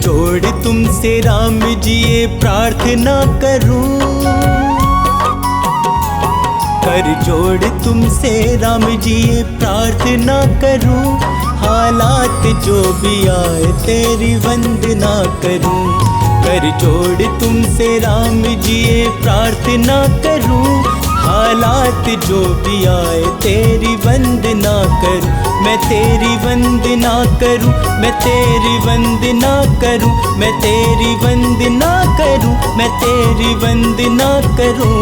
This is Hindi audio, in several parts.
जोड़ तुमसे राम जी ये प्रार्थना करूं, कर जोड़ तुमसे राम जी ये प्रार्थना करूं, हालात जो भी आए तेरी वंदना करूं। कर जोड़ तुमसे राम जी ये प्रार्थना करूं, हालात जो भी आए तेरी वंदना करूं। मैं तेरी वंदना करूं, मैं तेरी वंदना करूं, मैं तेरी वंदना करूं, मैं तेरी वंदना करूं।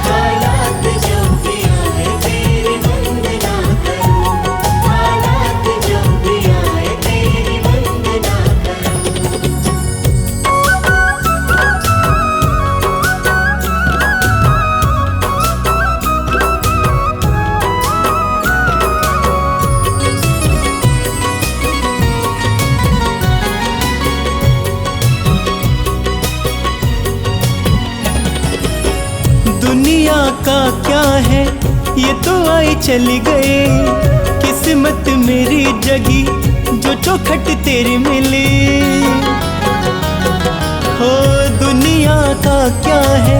हालात जो भी आए तेरी वंदना करूं, हालात जो भी आए तेरी वंदना करूं। दुनिया का क्या है ये तो आए चली गए, किस्मत मेरी जगी जो चौखट तेरी मिली। हो दुनिया का क्या है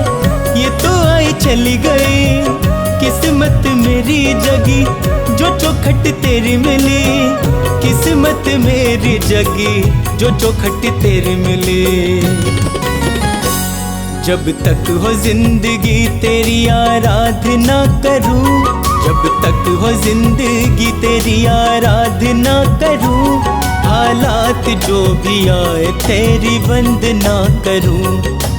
ये तो आए चली गई, किस्मत मेरी जगी जो चौखट तेरी मिली। किस्मत मेरी जगी जो चौखट तेरी मिली। जब तक हो जिंदगी तेरी आराधना करूं, जब तक हो जिंदगी तेरी आराधना करूं, हालात जो भी आए तेरी वंदना करूं,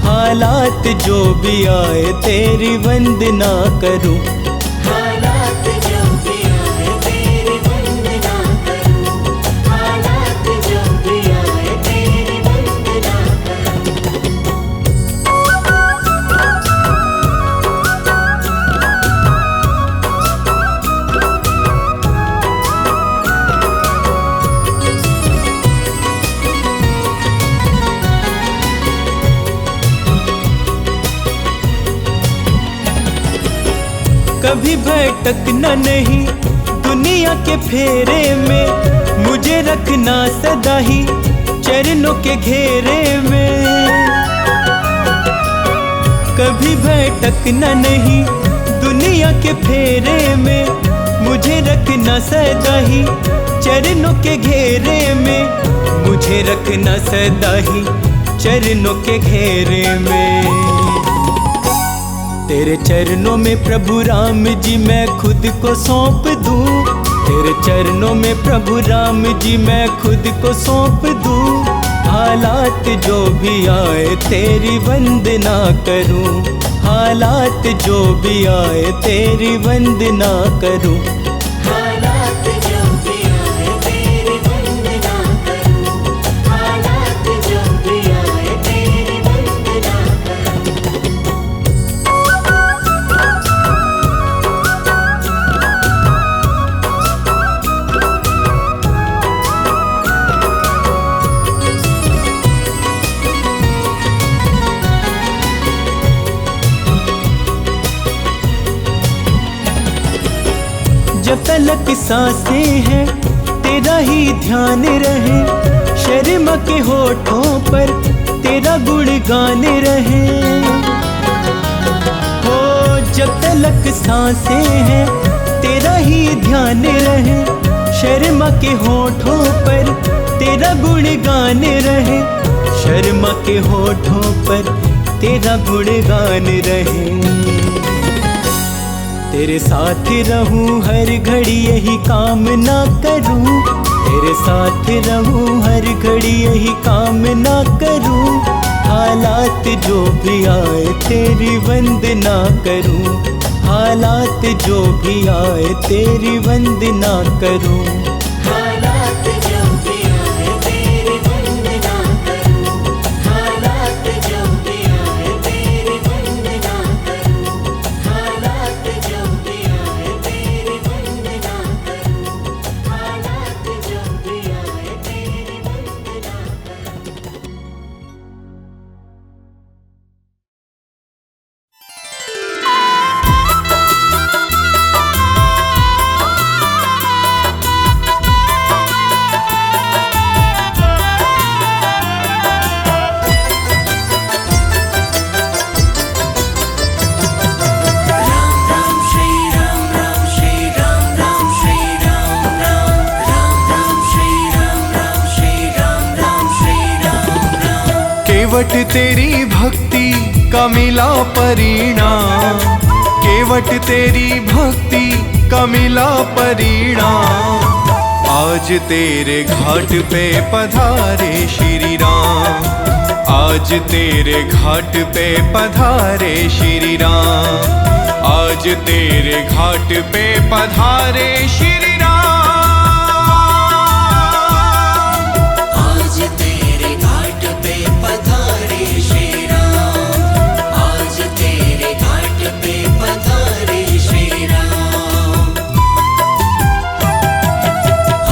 हालात जो भी आए तेरी वंदना करूं। हालात जो भी आए तेरी वंदना करूं, हालात जो भी आए तेरी वंदना करूं। कभी भटकना नहीं दुनिया के फेरे में, मुझे रखना सदा ही चरणों के घेरे में। कभी भटकना नहीं दुनिया के फेरे में, मुझे रखना सदा ही चरणों के घेरे में, मुझे रखना सदा ही चरणों के घेरे में। तेरे चरणों में प्रभु राम जी मैं खुद को सौंप दूं, तेरे चरणों में प्रभु राम जी मैं खुद को सौंप दूं, हालात जो भी आए तेरी वंदना करूं, हालात जो भी आए तेरी वंदना करूं। हालात जो भी आए तेरी वंदना करूं, हालात जो भी आए तेरी वंदना करूं। जब तलक सांसें हैं तेरा ही ध्यान रहे, शर्मा के होठों पर तेरा गुणगान रहे। हो जब तलक सांसें हैं तेरा ही ध्यान रहे, शर्मा के होठों पर तेरा गुणगान रहे, शर्मा के होठों पर तेरा गुणगान रहे। तेरे साथ रहूं हर घड़ी यही कामना करूं, तेरे साथ रहूं हर घड़ी यही कामना करूं, हालात जो भी आए तेरी वंदना करूं, हालात जो भी आए तेरी वंदना करूं। हालात जो भी आए तेरी वंदना करूं, हालात जो भी आए तेरी वंदना करूं, हालात जो भी आए तेरी वंदना करूं, हालात जो भी आए तेरी वंदना करूं। केवट तेरी भक्ति का मिला परिणाम, केवट तेरी भक्ति का मिला परिणाम। आज तेरे घाट पे पधारे श्री राम, आज तेरे घाट पे पधारे श्री राम, आज तेरे घाट पे पधारे श्री राम। आज तेरे घाट पे पधारे श्री राम, आज तेरे घाट पे पधारे श्री राम।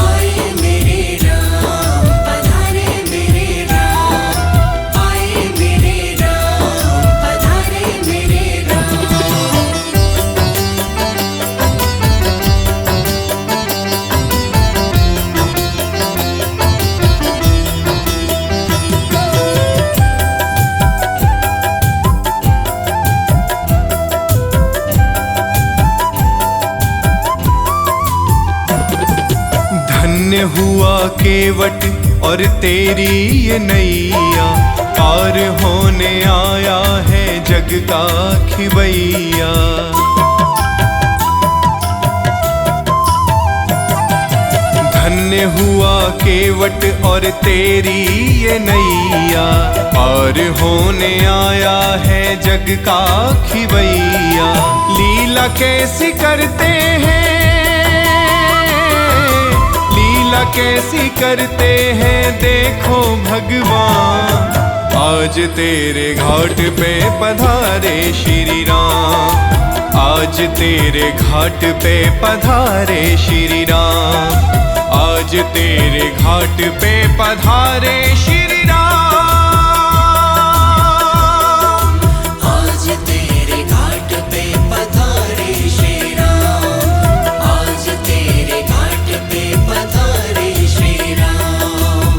आए मेरे राम, पधारे मेरे राम, आए मेरे राम, पधारे मेरे राम। धन्य हुआ केवट और तेरी ये नैया, पार होने आया है जग का खिवैया। धन्य हुआ केवट और तेरी ये नैया, पार होने आया है जग का खिवैया। लीला कैसी करते हैं, लीला कैसी करते हैं देखो भगवान। आज तेरे घाट पे पधारे श्री राम, आज तेरे घाट पे पधारे श्री राम, आज तेरे घाट पे पधारे श्री राम। आज तेरे घाट पे पधारे श्री राम, आज तेरे घाट पे पधारे श्री राम।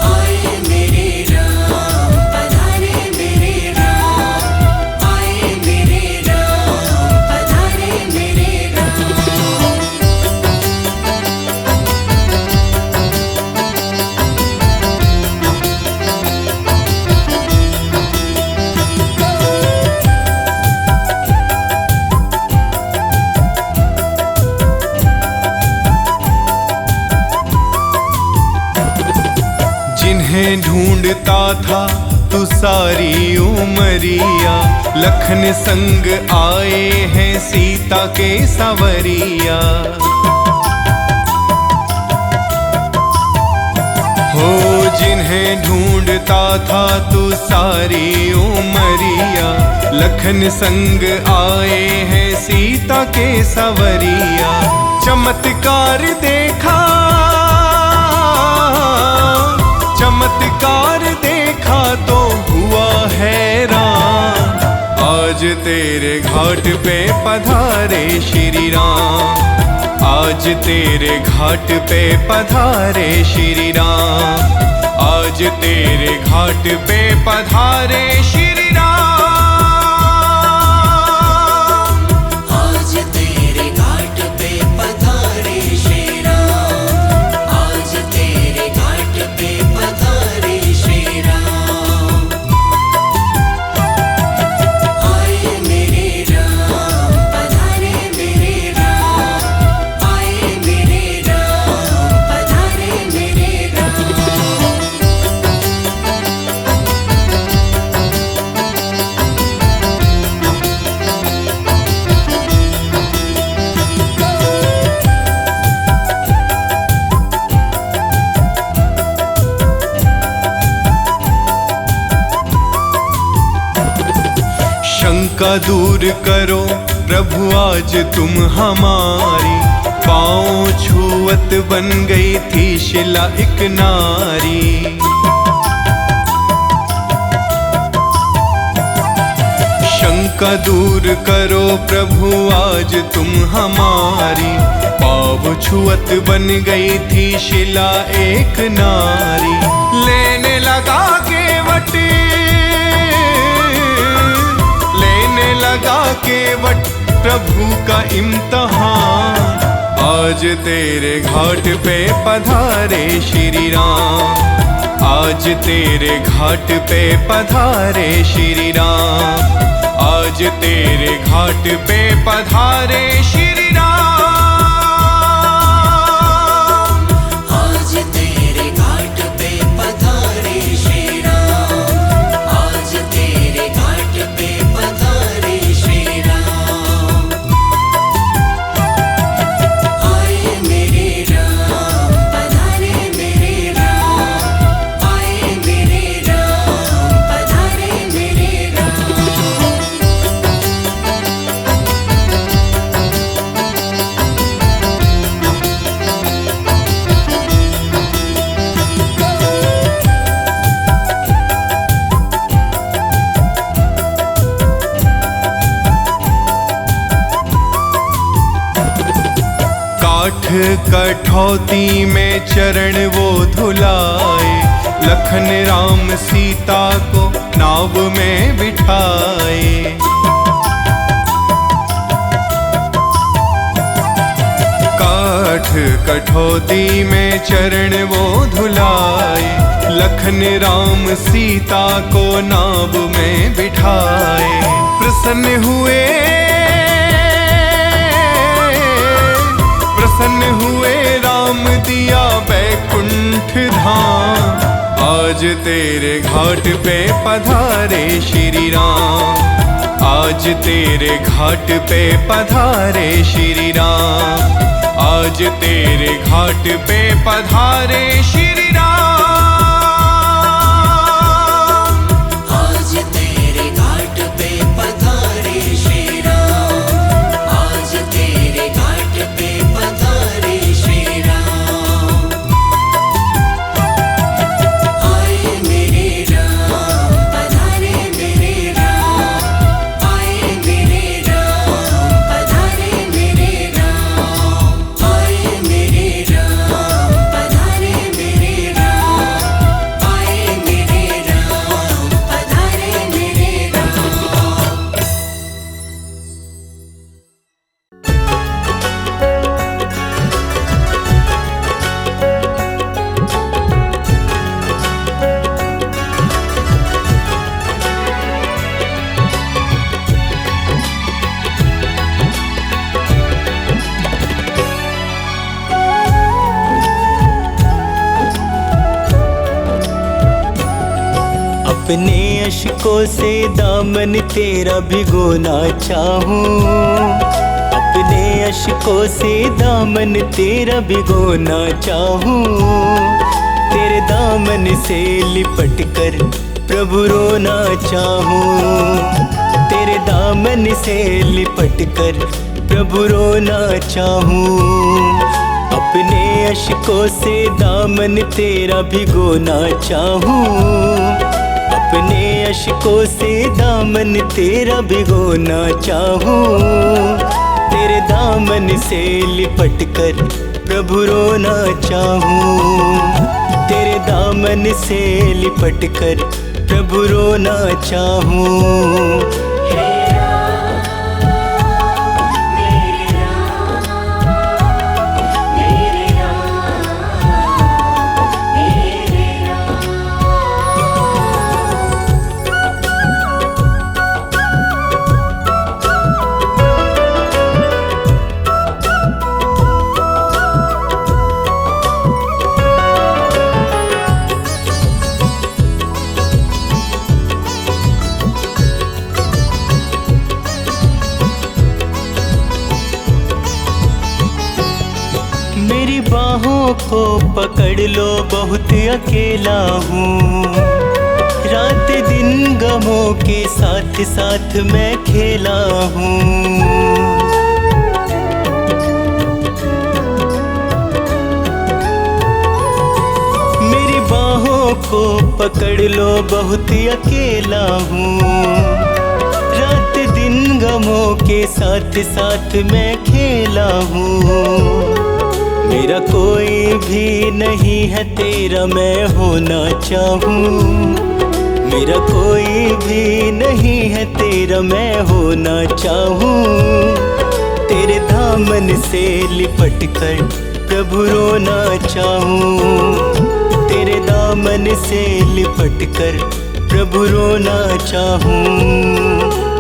आए मेरे राम, पधारे मेरे राम, आए मेरे राम, पधारे मेरे राम। जिन्हें ढूंढता था तू सारी उमरिया, लखन संग आए हैं सीता के सवरिया। हो जिन्हें ढूंढता था तू सारी उमरिया, लखन संग आए हैं सीता के सवरिया। चमत्कार देखा, चमत्कार देखा तो हुआ हैरान। आज तेरे घाट पे पधारे श्री राम, आज तेरे घाट पे पधारे श्री राम, आज तेरे घाट पे पधारे श्री राम। आज तेरे घाट पे पधारे श्री राम, आज तेरे घाट पे पधारे श्री राम। आए मेरे राम, पधारे मेरे राम, आए मेरे राम, पधारे मेरे राम। शंका दूर करो प्रभु आज तुम हमारी, पाँव छुअत बन गई थी शिला एक नारी। शंका दूर करो प्रभु आज तुम हमारी, पाँव छुअत बन गई थी शिला एक नारी। लेने लगा केवट, लेने लगा केवट प्रभु का इम्तहान। आज आज तेरे घाट पे पधारे श्री राम, आज तेरे घाट पे पधारे श्री राम, आज तेरे घाट पे पधारे श्री राम। आज तेरे घाट पे पधारे श्री राम, आज तेरे घाट पे पधारे श्री राम। आए मेरे राम, पधारे मेरे राम, आए मेरे राम, पधारे मेरे राम। काठ कठौती में चरण वो धुलाए, लखन राम सीता को नाव में बिठाए। काठ कठौती में चरण वो धुलाए, लखन राम सीता को नाव में बिठाए। प्रसन्न हुए राम दिया बैकुंठ धाम, आज तेरे घाट पे पधारे श्री राम, आज तेरे घाट पे पधारे श्री राम, आज तेरे घाट पे पधारे श्री राम। आज तेरे घाट पे पधारे श्री राम, आज तेरे घाट पे पधारे श्री राम। आए मेरे राम, पधारे मेरे राम, आए मेरे राम, पधारे मेरे राम, आए मेरे राम, पधारे मेरे राम, आए मेरे राम, पधारे मेरे राम। अपने अश्कों से दामन तेरा भिगोना चाहूं, अपने अश्कों से दामन तेरा भिगोना चाहूं, तेरे दामन से लिपट कर प्रभु रोना चाहूं, तेरे दामन से लिपट कर प्रभु रोना चाहूं। अपने अश्कों से दामन तेरा भिगोना चाहूं, अपने अश्कों से दामन तेरा भिगोना चाहूं, तेरे दामन से लिपट कर प्रभु रोना चाहूं, तेरे दामन से लिपट कर प्रभु रोना चाहूं। मेरी बाहों को पकड़ लो, बहुत अकेला हूँ, रात दिन गमों के साथ साथ मैं खेला हूँ। मेरी बाहों को पकड़ लो, बहुत अकेला हूँ, रात दिन गमों के साथ साथ मैं खेला हूँ। मेरा कोई भी नहीं है तेरा मैं होना चाहूँ, मेरा कोई भी नहीं है तेरा मैं होना चाहूँ, तेरे दामन से लिपट कर प्रभु रोना चाहूं, तेरे दामन से लिपट कर प्रभु रोना चाहूं।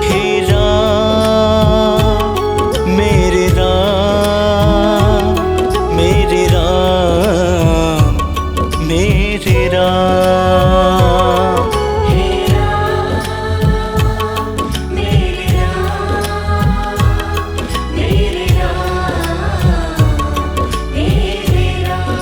हे राम मेरे राम, मेरे राम, मेरे राम। हे राम मेरे राम, मेरे राम, मेरे राम।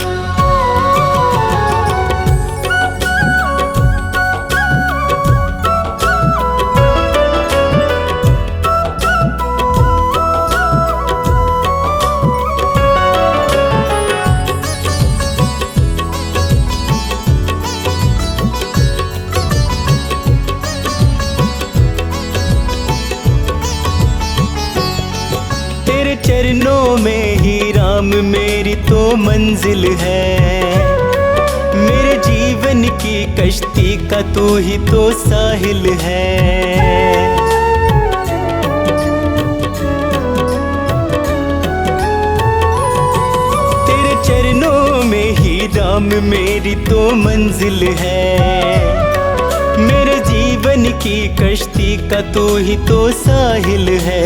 तेरे चरणों में ही राम मेरी तो मंजिल है, मेरे जीवन की कश्ती का तू ही तो साहिल है। तेरे चरणों में ही राम मेरी तो मंजिल है, मेरे जीवन की कश्ती का तू ही तो साहिल है।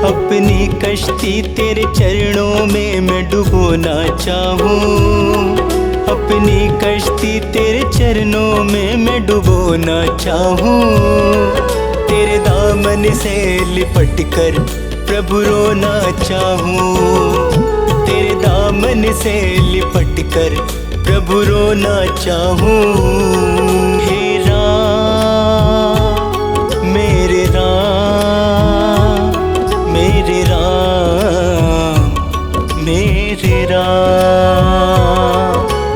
अपनी कश्ती तेरे चरणों में मैं डुबोना चाहूं, अपनी कश्ती तेरे चरणों में मैं डुबोना चाहूं। तेरे दामन से लिपट कर प्रभु रोना चाहूं, तेरे दामन से लिपट कर प्रभु रोना चाहूं। हे राम मेरे राम, मेरे राम, मेरे राम।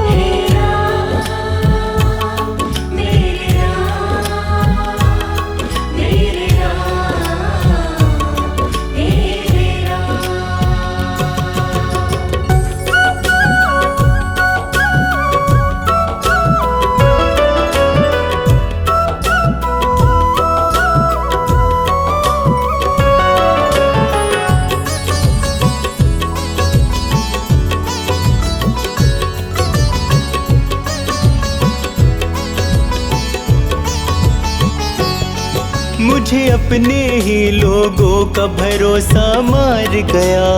हे राम मेरे राम, मेरे राम, मेरे राम। मुझे अपने ही लोगों का भरोसा मार गया,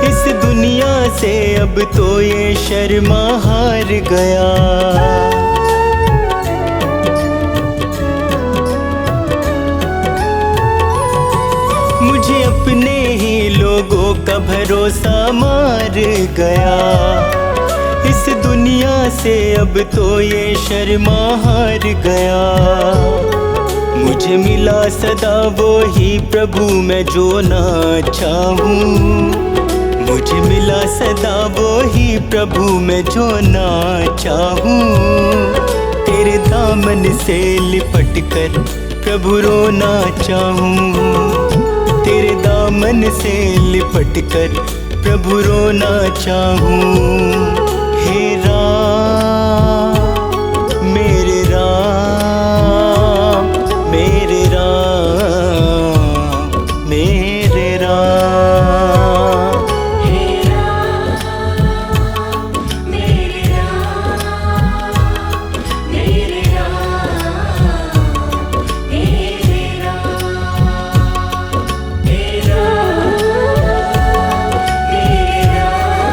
इस दुनिया से अब तो ये शर्मा हार गया। मुझे अपने ही लोगों का भरोसा मार गया, इस दुनिया से अब तो ये शर्मा हार गया। मुझे मिला सदा वो ही प्रभु मैं जो ना चाहूं, मुझे मिला सदा वो ही प्रभु मैं जो ना चाहूं। तेरे दामन से लिपट कर प्रभु रोना चाहूं, तेरे दामन से लिपट कर प्रभु रोना चाहूं। हे राम मेरे राम, मेरे राम, मेरे राम। हे राम मेरे राम, मेरे राम, मेरे राम। हे राम मेरे राम,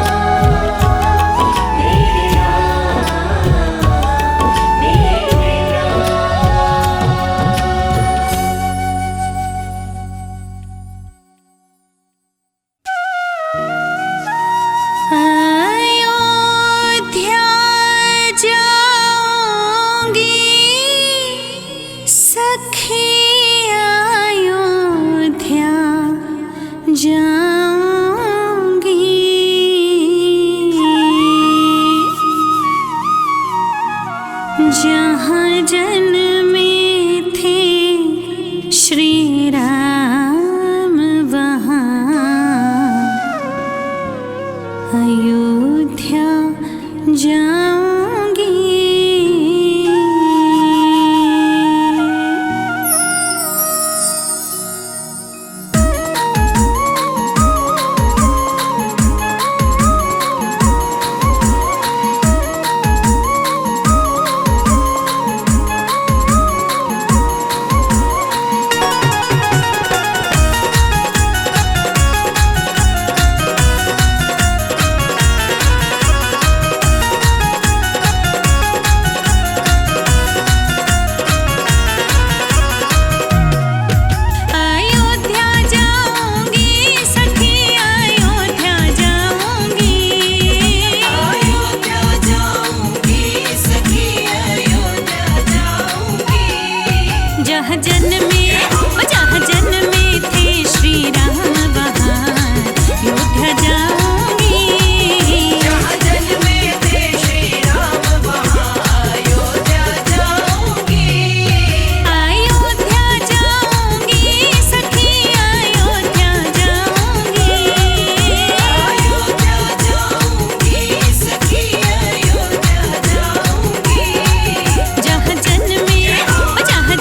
जहाँ जन्मे थे श्री राम वहाँ अयोध्या जाऊंगी। जहाँ जन्मे थे श्री राम वहाँ अयोध्या जाऊंगी। अयोध्या जाऊंगी सखी अयोध्या जाऊंगी। अयोध्या जाऊंगी सखी अयोध्या जाऊंगी। जहाँ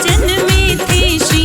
जन्मे थे श्री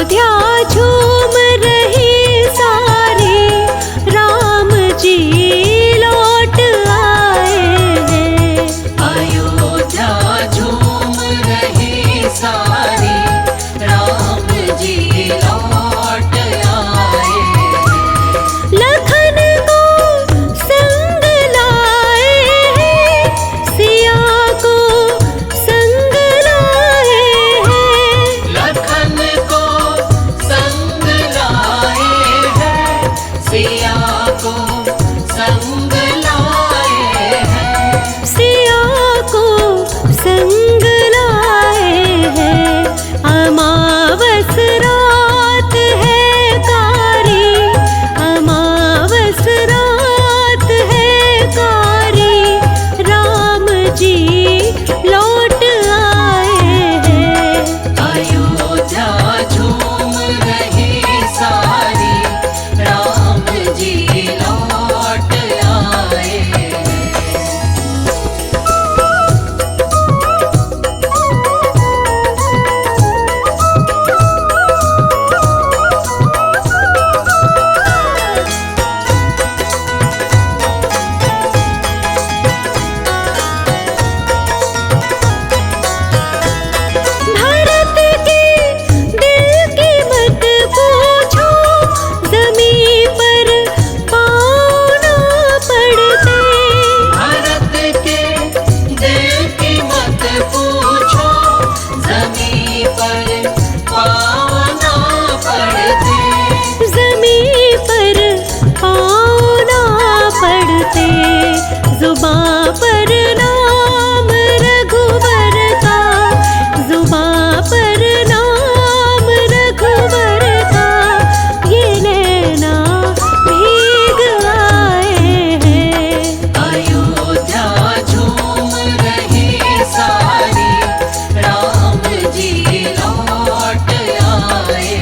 अयोध्या झूम रही सारी, राम जी लौट आए हैं। अयोध्या झूम रही सारी, राम जी लौट आए। लखन को संग लाए हैं, सिया को संग लाए हैं। लखन को संग लाए हैं, सिया को संग लाए हैं। सिया को संग लाए हैं। अमावस रात है कारी, अमावस रात है कारी, राम जी लौट आए हैं। अयोध्या झूम रही सारी, राम जी लौट आए। भारत के दिल की मत पूछो, ज़मीं पर पाँव ना पड़ते। भारत के दिल की मत पूछो, ज़मीं पर पाँव ना पड़ते। ज़मीं पर पाँव ना पड़ते। ज़ुबां पर नाम रघुवर का, ज़ुबां पर नाम रघुवर का, ये नैना भीग आए हैं। अयोध्या झूम रही सारी, राम जी लौट आए।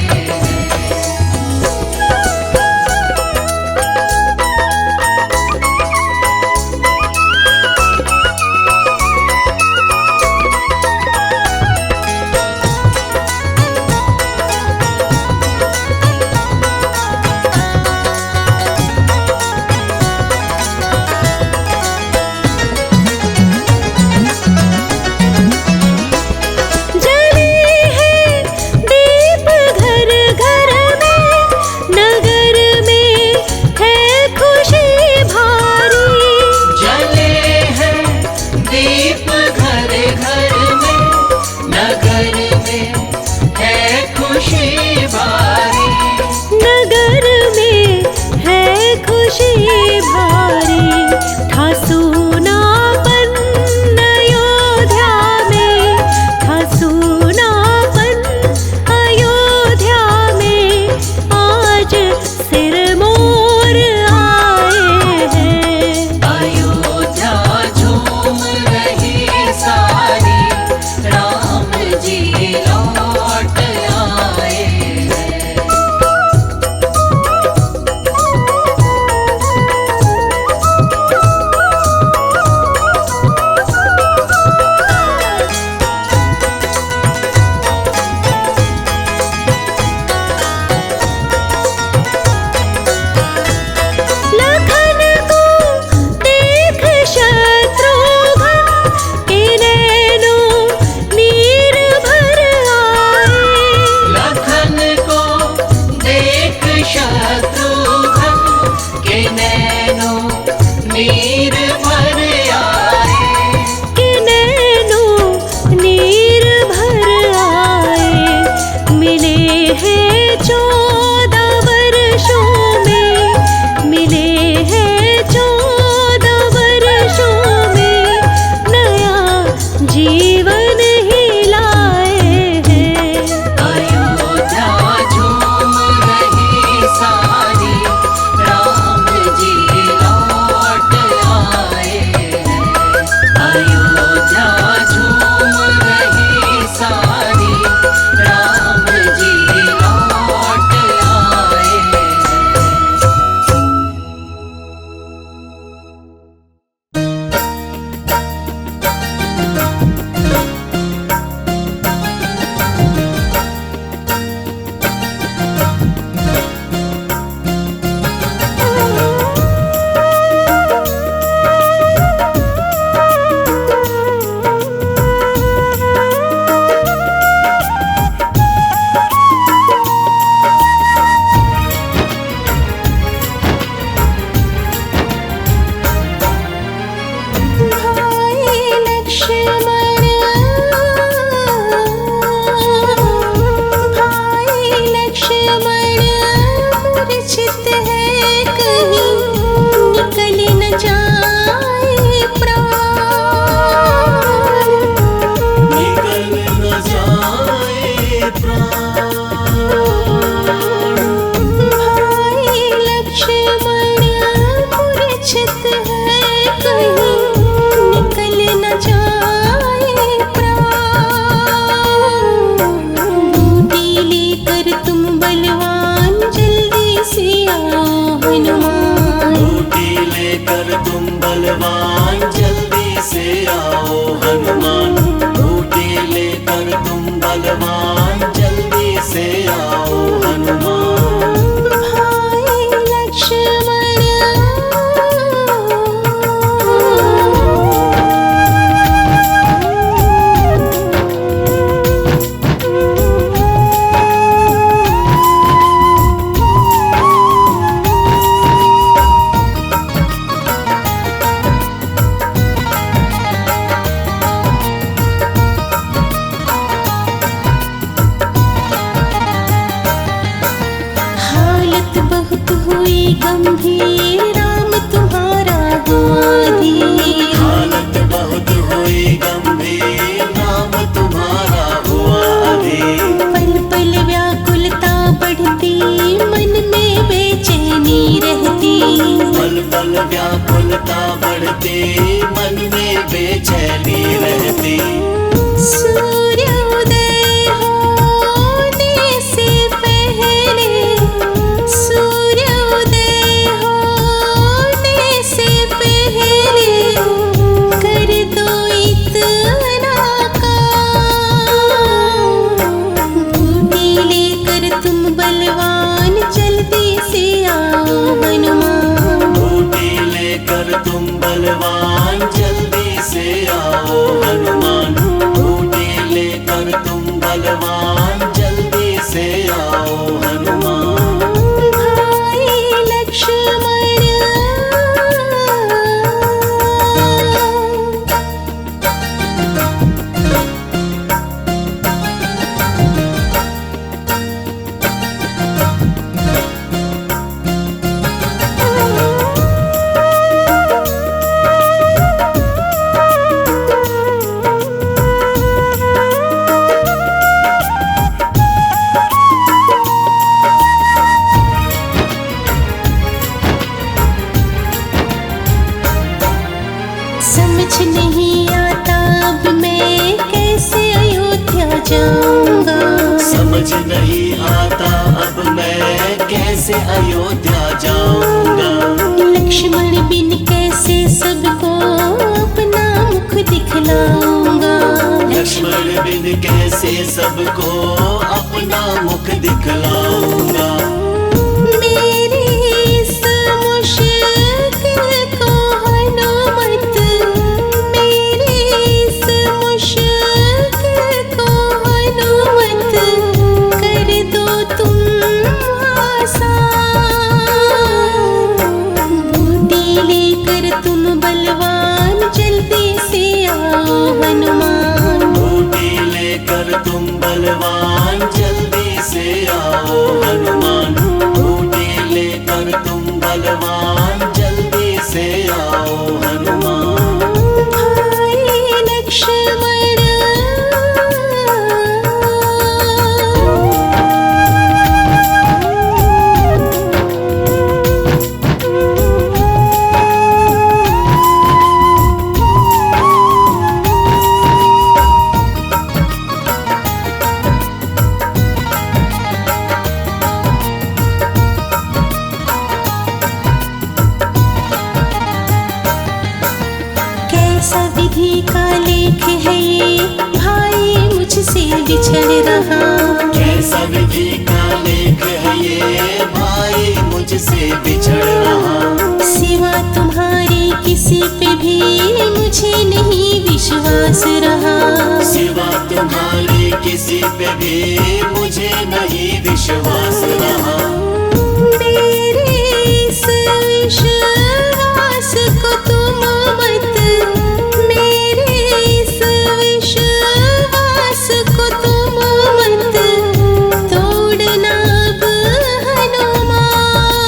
जले हैं दीप घर घर में, नगर में है खुशी भारी। जले हैं दीप घर घर में, नगर में है खुशी भारी। नगर में है खुशी भारी। था सूनापन अयोध्या में, था सूनापन अयोध्या में, आज सिरमौर आए हैं। अयोध्या झूम रही सारी, राम जी लौट आए। लखन को देख शत्रुघ्न के नैनों नीर भर आए। लखन को देख शत्रुघ्न के नैनों नीर भर आए। के नैनों नीर भर आए। मिले हैं 14 वर्षों में, मिले हैं 14 वर्षों में, नया जीवन ही लाए हैं। अयोध्या झूम रही सारी, राम जी लौट आए। अयोध्या झूम रही सारी, राम जी लौट मूर्छित है कहीं निकल न जाए प्राण। निकल न जाए प्राण। भाई लक्ष्मण मूर्छित है कहीं निकल न जाए प्राण। बूटी लेकर तुम बलवान जल्दी से आओ हनुमान। बूटी लेकर तुम बलवान जल्दी से आओ हनुमान। बूटी लेकर तुम बलवान जल्दी से आओ हनुमान। भाई लक्ष्मण हालत बहुत हुई गंभीर राम तुम्हारा हुआ धीर। हालत बहुत हुई गंभीर नाम तुम्हारा हुआ अधीर। पल पल व्याकुलता बढ़ती मन में बेचैनी रहती। पल पल व्याकुलता बढ़ती मन में बेचैनी रहती। सूर्योदय होने से पहले सूर्योदय होने से पहले कर दो इतना काम। बूटी लेकर तुम बलवान जल्दी से आओ हनुमान। बूटी लेकर तुम बलवान जल्दी से आओ हनुमान। बूटी लेकर तुम बलवान जल्दी से आओ हनुमान। भाई लक्ष्मण समझ नहीं आता अब मैं कैसे अयोध्या जाऊंगा। समझ नहीं आता अब मैं कैसे अयोध्या जाऊंगा। लक्ष्मण बिन कैसे सबको अपना मुख दिखलाऊंगा। लक्ष्मण बिन कैसे सबको अपना मुख दिखलाऊंगा। मेरी इस मुश्किल को हनुमत मेरी इस मुश्किल को हनुमत कर दो तुम आसान। बूटी लेकर तुम बलवान जल्दी से आओ हनुमान। बूटी लेकर तुम बलवान जल्दी से आओ हनुमान। बूटी लेकर तुम बलवान जल्दी से आओ हनुमान। भाई लक्ष्मण कैसा विधि का लेख है ये भाई मुझसे बिछड़ रहा। कैसा विधि का लेख है ये भाई मुझसे बिछड़ रहा। सिवा तुम्हारे किसी पे भी मुझे नहीं विश्वास रहा। सिवा तुम्हारे किसी पे भी मुझे नहीं विश्वास रहा। मेरे इस विश्वास को तुम मत मेरे इस विश्वास को तुम मत तोड़ना अब हनुमान।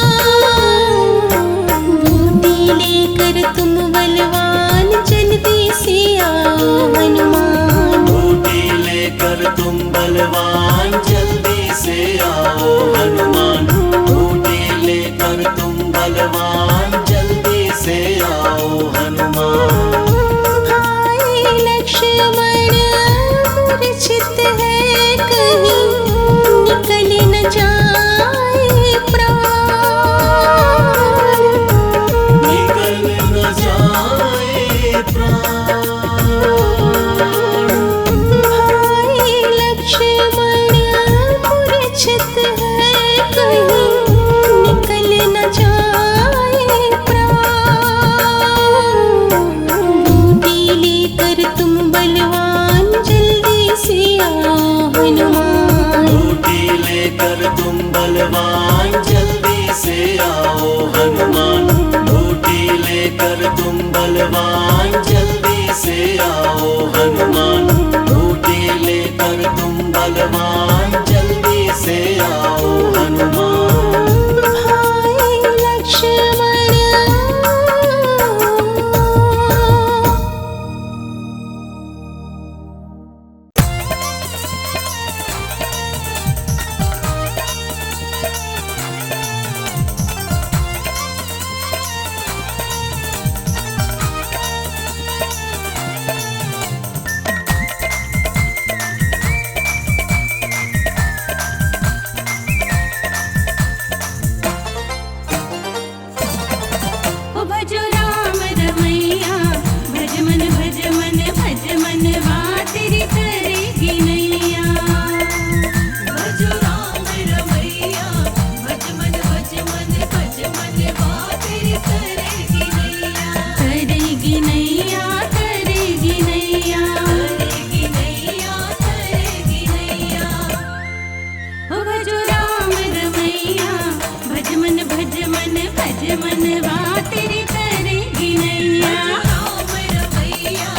भज मनवा तेरी करेगी नैया। राम रमैया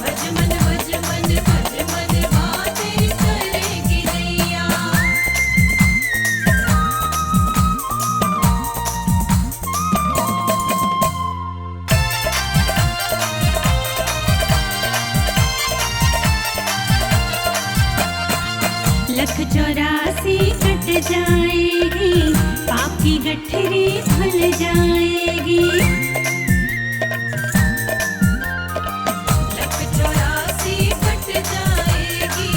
भज मन मनवा तेरी करेगी नैया। लख 84 कट जाएगी, पाप की गठरी खुल जाएगी। लख 84 कट जाएगी,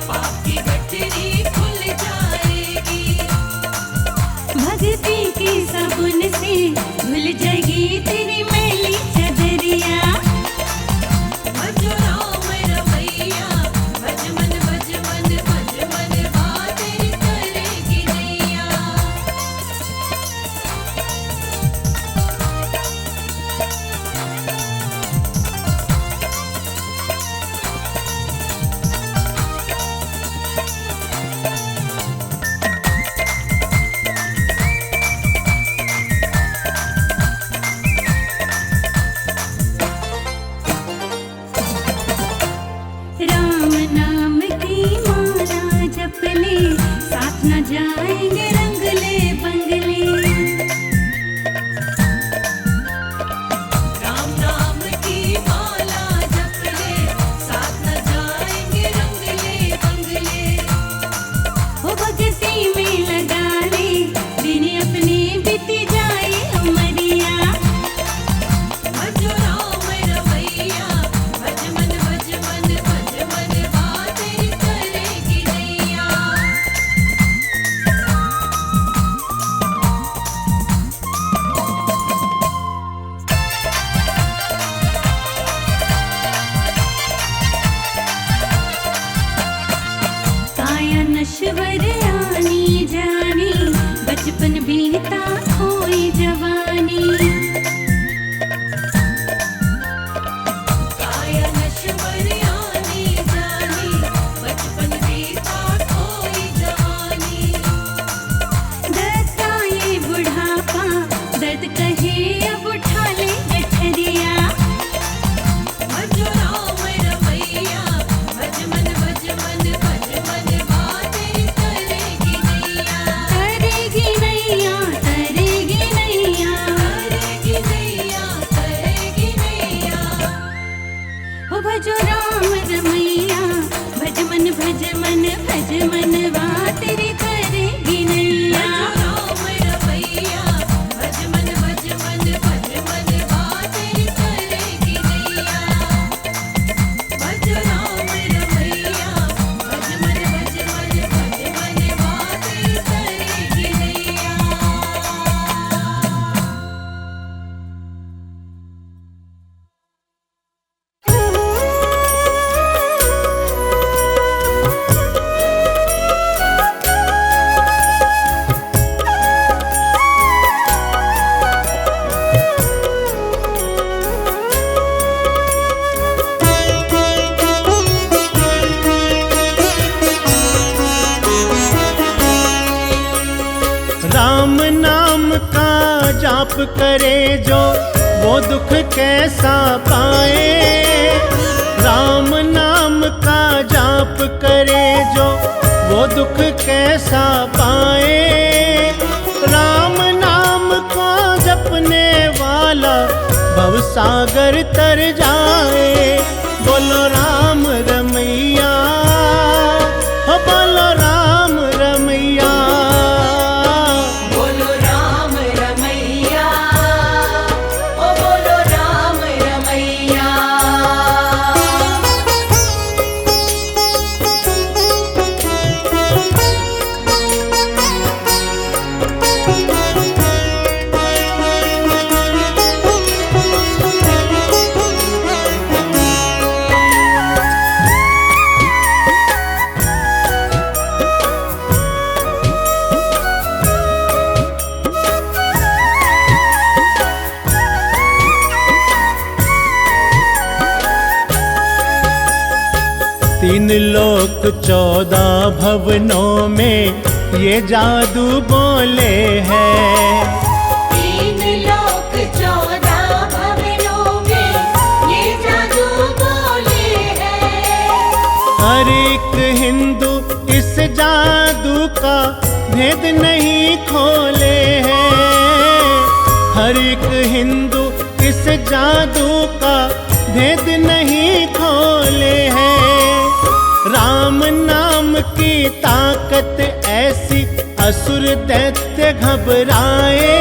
पाप की गठरी खुल जाएगी। भक्ति की साबुन से धुल जाएगी तेरी मैली चदरिया। भज राम रमैया भज मनवा तेरी करेगी नैया। राम नाम की माला जप ले, साथ न जाएंगे रंगले बंगले। राम नाम की माला जप ले, साथ न जाएंगे रंगले बंगले। वो भक्ति में लगा ले, दिन अपने बीती जाए उमरिया। भज राम रमैया भज मनवा तेरी करेगी नैया। काया नश्वर आनी जानी, बचपन बीता खोई जवानी। काया नश्वर आनी जानी, बचपन बीता खोई जवानी। दर्द का ये बुढ़ापा, दर्द कहे अब उठा ले गठरिया। भज राम रमैया भज मनवा तेरी करेगी नैया। करेगी नैया, करेगी नैया। करेगी नैया, करेगी नैया। हो भजो राम रमैया, भज मनवा तेरी करेगी नैया। राम रमैया भज मनवा तेरी करेगी नैया। भज राम रमैया भज मनवा तेरी करेगी नैया। राम नाम का जाप करे जो वो दुख कैसा पाए। राम नाम का जाप करे जो वो दुख कैसा पाए। राम नाम को जपने वाला भवसागर तर जाए। बोलो राम रमैया, हो बोलो राम रमैया। बोलो राम रमैया, ओ बोलो राम रमैया। तीन लोक 14 भवनों में ये जादू बोले हैं। तीन का भेद नहीं खोले हैं। हर एक हिंदू इस जादू का भेद नहीं खोले हैं। राम नाम की ताकत ऐसी असुर दैत्य घबराए।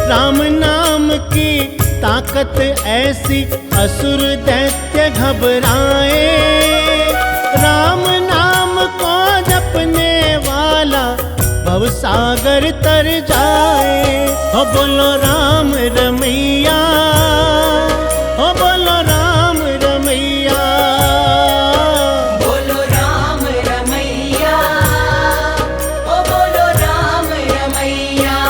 राम नाम की ताकत ऐसी असुर दैत्य घबराए। राम नाम को जपने वाला भव सागर तर जाए। हो बोलो राम रमैया, हो बोलो राम रमैया। बोलो राम रमैया, ओ बोलो राम रमैया।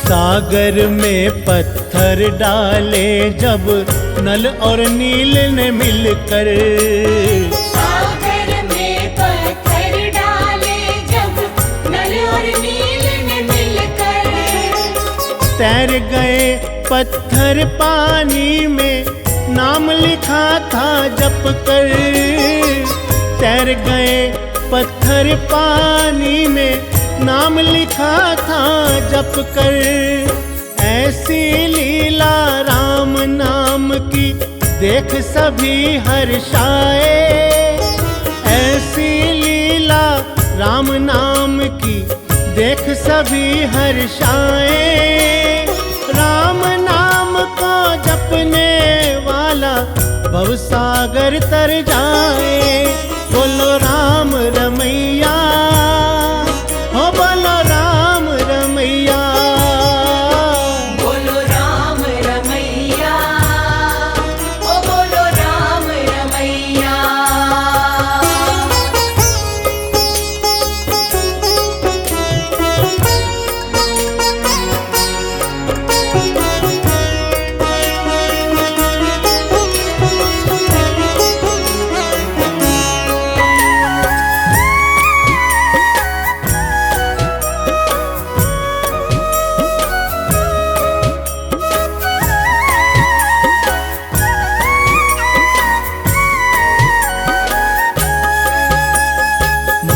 सागर में पत्थर डाले जब नल और नील ने मिलकर। सागर में पत्थर डाले जब नल और नील ने मिलकर। तैर गए पत्थर पानी में, नाम लिखा था जप कर। तैर गए पत्थर पानी में, नाम लिखा था जप कर। ऐसी लीला राम नाम की देख सभी हर्षाए। ऐसी लीला राम नाम की देख सभी हर्षाए। राम नाम को जपने वाला भव सागर तर जाए। बोलो राम रमैया, हो बोलो राम रमैया। बोलो राम रमैया, ओ बोलो राम रमैया।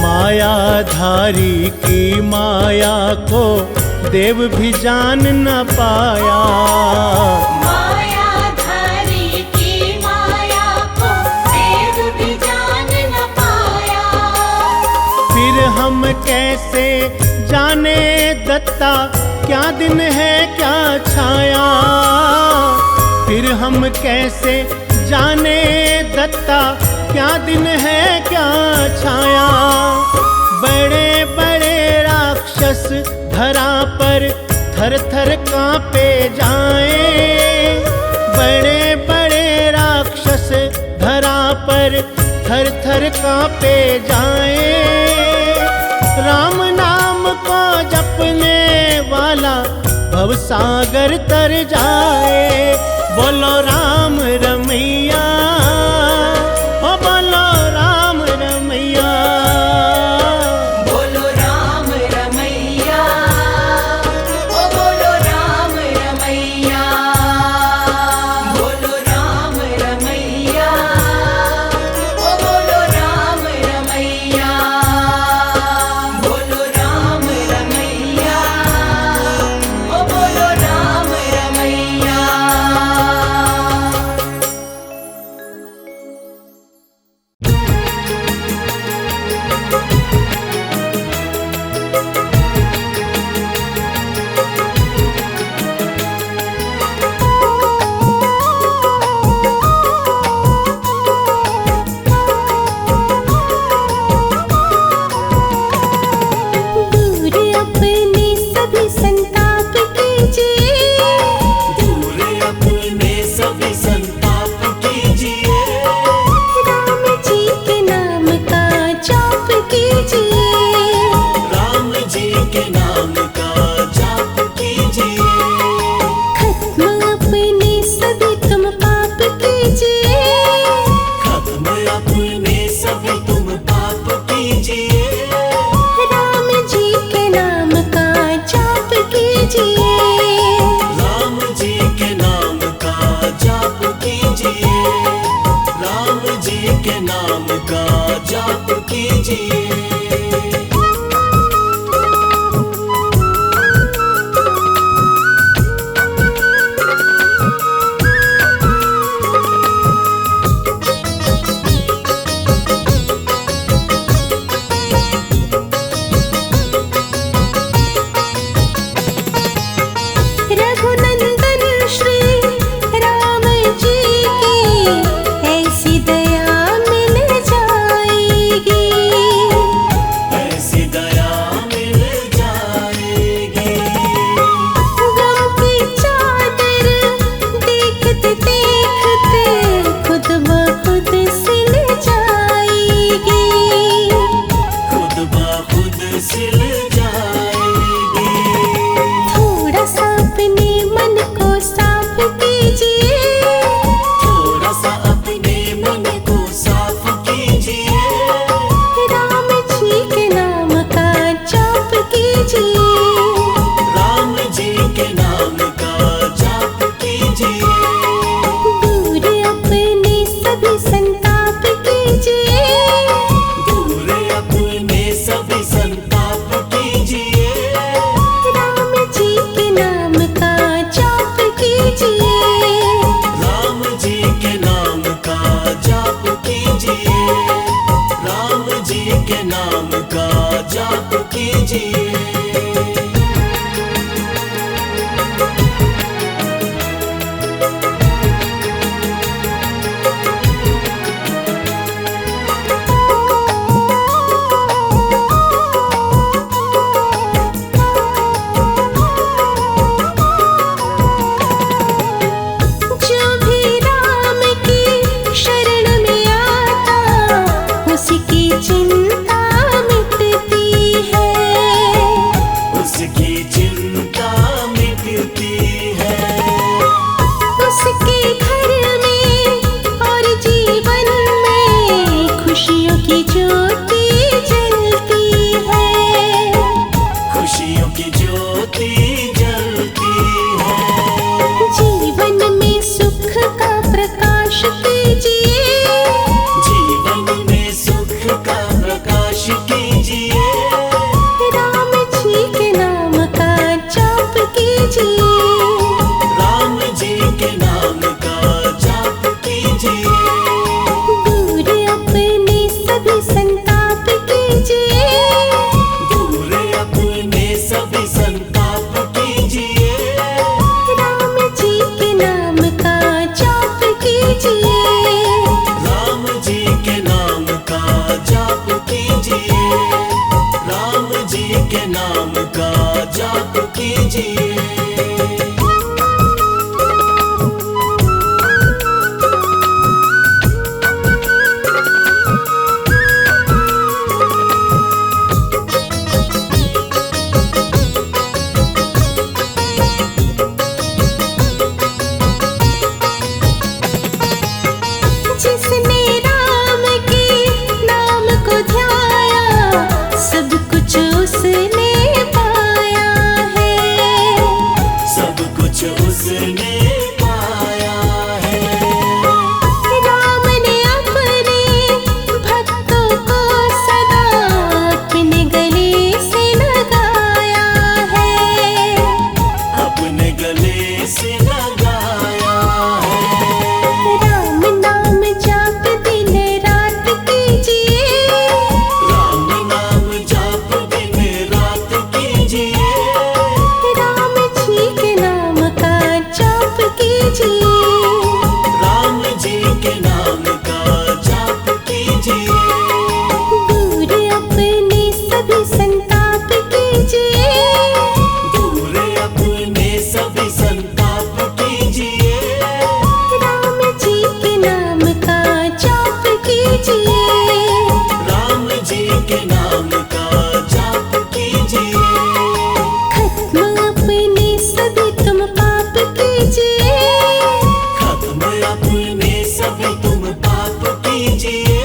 मायाधारी की माया को देव भी जान न पाया। मायाधारी की माया को देव भी जान न पाया। फिर हम कैसे जाने दत्ता क्या दिन है क्या छाया। फिर हम कैसे जाने दत्ता क्या दिन है क्या छाया। बड़े बड़े राक्षस धरा पर थर थर कांपे जाएं। बड़े बड़े राक्षस धरा पर थर थर कांपे जाएं। राम नाम को जपने वाला भव सागर तर जाए। बोलो राम रमैया, ओ बोलो राम रमैया। बोलो राम रमैया, ओ बोलो राम रमैया। बोलो राम रमैया, ओ बोलो राम रमैया। बोलो राम रमैया, ओ बोलो राम रमैया। जाप कीजिए। रघुनंदन श्री राम जी की ऐसी दया मिल जाएगी, ऐसी दया मिल जाएगी। गम की चादर देखते देखते खुद ब खुद सिल जाएगी, खुद ब खुद सिल जाएगी। थोड़ा सा अपने मन को साफ कीजिए, थोड़ा सा अपने मन को साफ कीजिए। राम जी के नाम का जाप कीजिए, राम जी के नाम का जाप कीजिए। दूर अपने सभी संताप कीजिए, दूर अपने सभी संताप कीजिए। राम जी के नाम का जाप कीजिए, राम जी के नाम का जाप कीजिए। राम जी के नाम का जाप कीजिए। जो भी राम की शरण में आता उसकी चिंता मिटती है, उसकी चिंता मिटती है। उसके घर में और जीवन में खुशियों की ज्योति जलती है, खुशियों की ज्योति जलती है। जीवन में सुख का प्रकाश कीजिए, जीवन में सुख का प्रकाश कीजिए। राम जी के नाम का जाप कीजिए, राम जी के नाम का जाप कीजिए। दूर अपने सभी संताप कीजिए, दूर अपने सभी संताप कीजिए। राम जी के नाम का जाप कीजिए, राम जी के नाम का जाप कीजिए। राम जी के नाम का जाप कीजिए। जिसने राम के नाम को ध्याया सब कुछ उसने पाया है, सब कुछ उसने पाया है। राम ने अपने भक्तों को सदा अपने गले से लगाया है, अपने गले से लगाया है। राम नाम जाप दिन रात कीजिए, राम नाम जाप दिन रात कीजिए। राम जी के नाम का जाप कीजिए, राम जी के नाम का जाप कीजिए। दूर अपने सभी संताप कीजिए, दूर अपने सभी संताप कीजिए। राम जी के नाम का जाप कीजिए, राम जी के नाम का जाप कीजिए। खत्म अपने सभी तुम पाप कीजिए, खत्म अपने सभी तुम पाप कीजिए।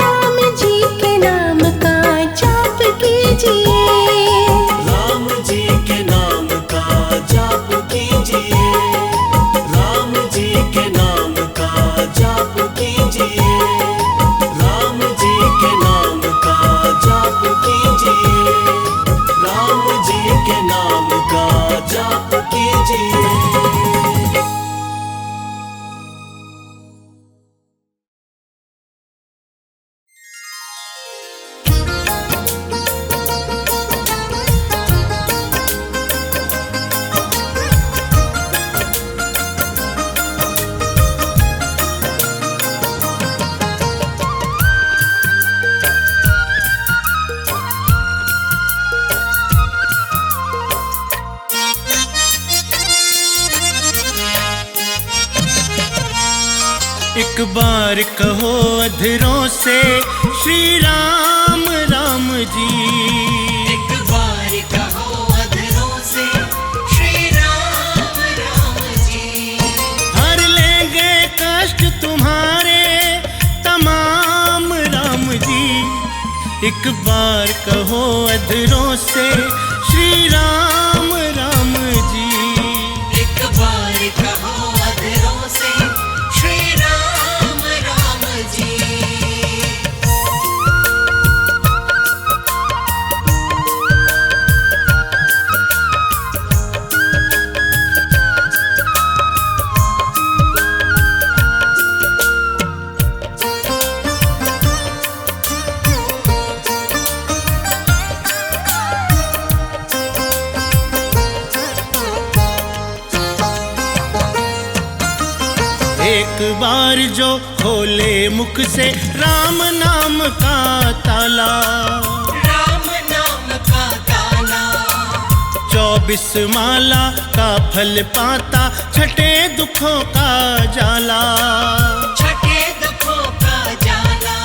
राम जी के नाम का जाप कीजिए, राम जी के नाम का जाप कीजिए। राम जी के नाम का जाप कीजिए। राम जी एक बार कहो अधरों से श्री राम राम जी। एक बार कहो अधरों से श्री राम राम जी। हर लेंगे कष्ट तुम्हारे तमाम राम जी। एक बार कहो अधरों से श्री राम राम जी। एक बार कहो अधरों से श्री राम राम जी। एक बार जो खोले मुख से राम नाम का ताला, राम नाम का ताला 24 माला का फल पाता, छठे दुखों का जाला। छठे दुखों का जाला।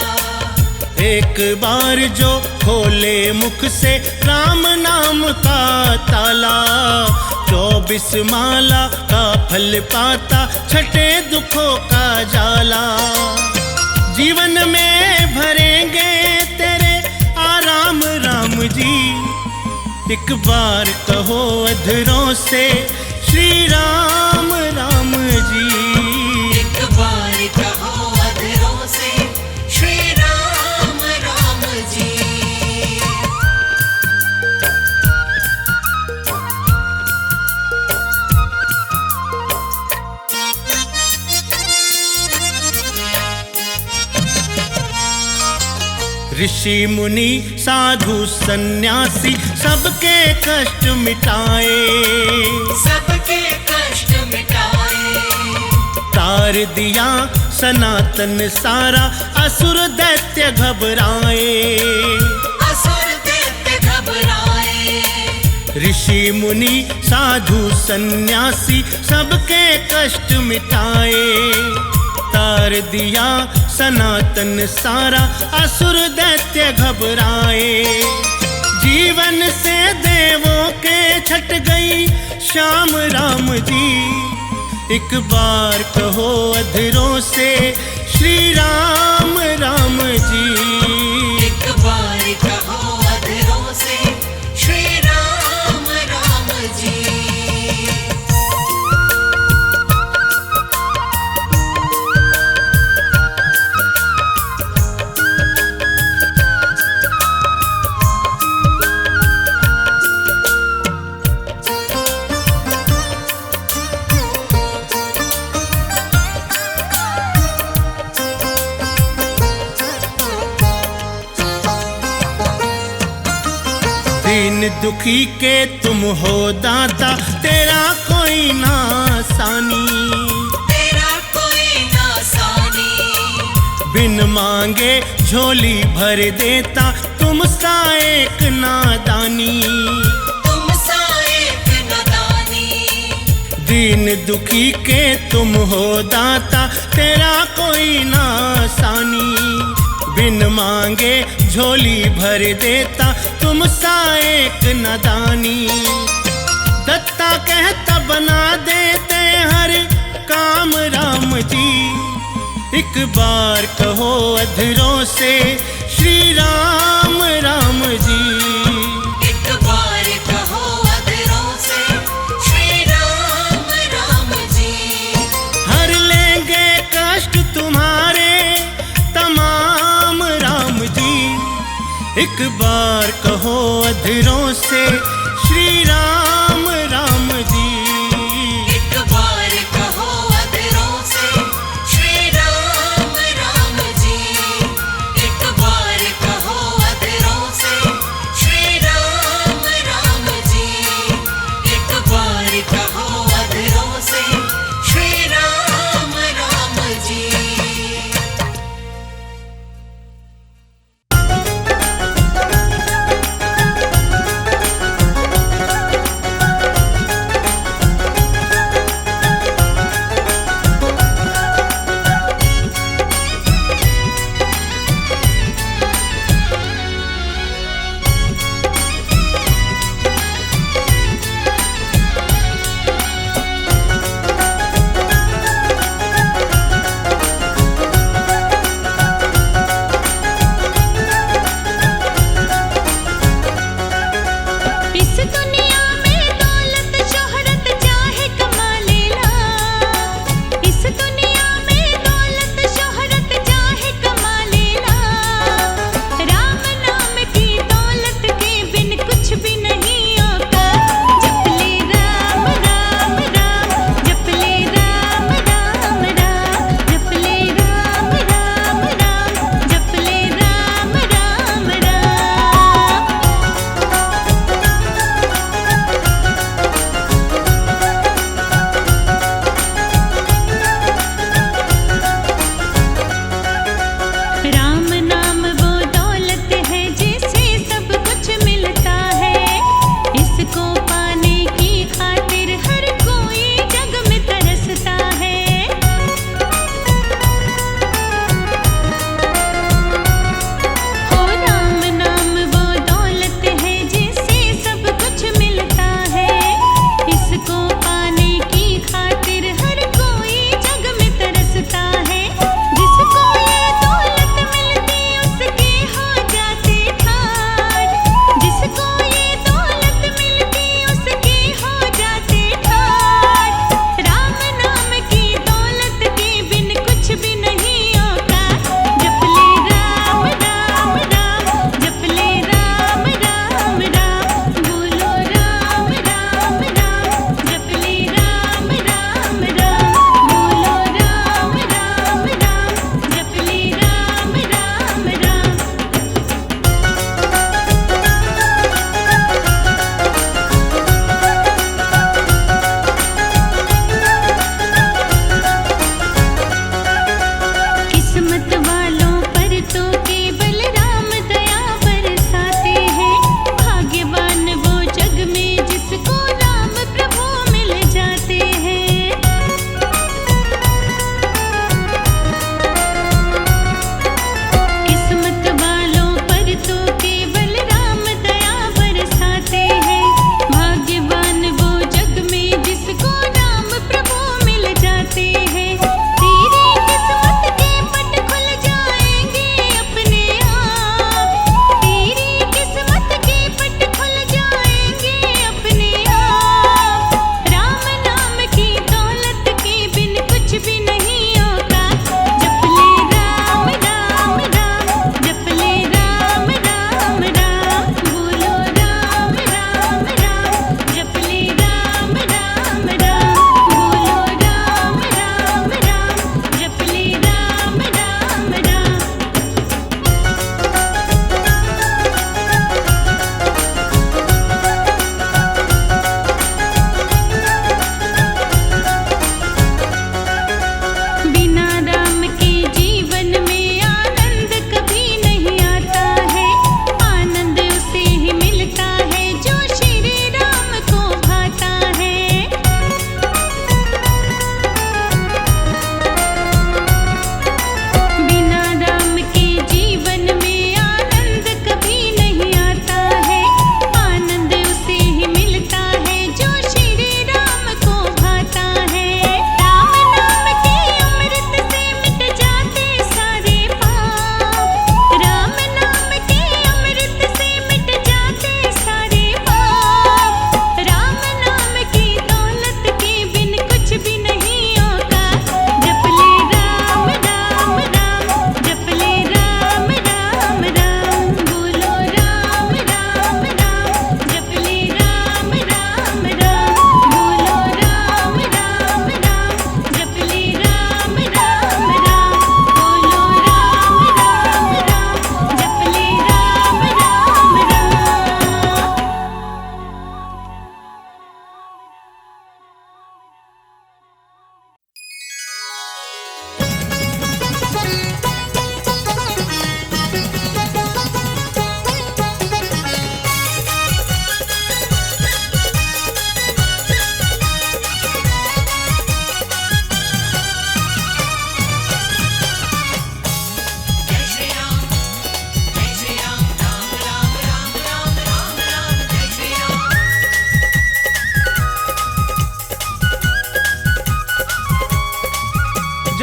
एक बार जो खोले मुख से राम नाम का ताला, 24 माला का फल पाता, छठे दुखों का जाला। जीवन में भरेंगे तेरे आराम राम जी। एक बार कहो अधरों से श्री राम राम जी। एक बार कहो अधरों से श्री राम राम जी। ऋषि मुनि साधु सन्यासी सबके कष्ट मिटाए, सबके कष्ट मिटाए। तार दिया सनातन सारा, असुर दैत्य घबराए। असुर दैत्य घबराए। ऋषि मुनि साधु सन्यासी सबके कष्ट मिटाए, तार दिया सनातन सारा, असुर दैत्य घबराए। जीवन से देवों के छट गई श्याम राम जी। एक बार कहो अधरों से श्री राम राम जी। एक बार कहो अधरों से श्री राम राम जी। दीन दुखी के तुम हो दाता, तेरा कोई ना सानी। तेरा कोई नासानी। बिन मांगे झोली भर देता, तुम सा एक नादानी। तुम सा एक नादानी। दीन दुखी के तुम हो दाता, तेरा कोई ना सानी। बिन मांगे झोली भर देता, तुम सा एक नादानी। दत्ता कहता बना देते हर काम राम जी। एक बार कहो अधरों से श्री राम राम जी। एक बार कहो अधरों से श्री राम राम जी। हर लेंगे कष्ट तुम्हारे तमाम राम जी। एक बार कहो अधरों से श्री राम राम जी। एक बार कहो अधरों से श्री राम राम जी। एक बार कहो अधरों से श्री राम राम जी। एक बार कहो अधरों से श्री राम राम जी।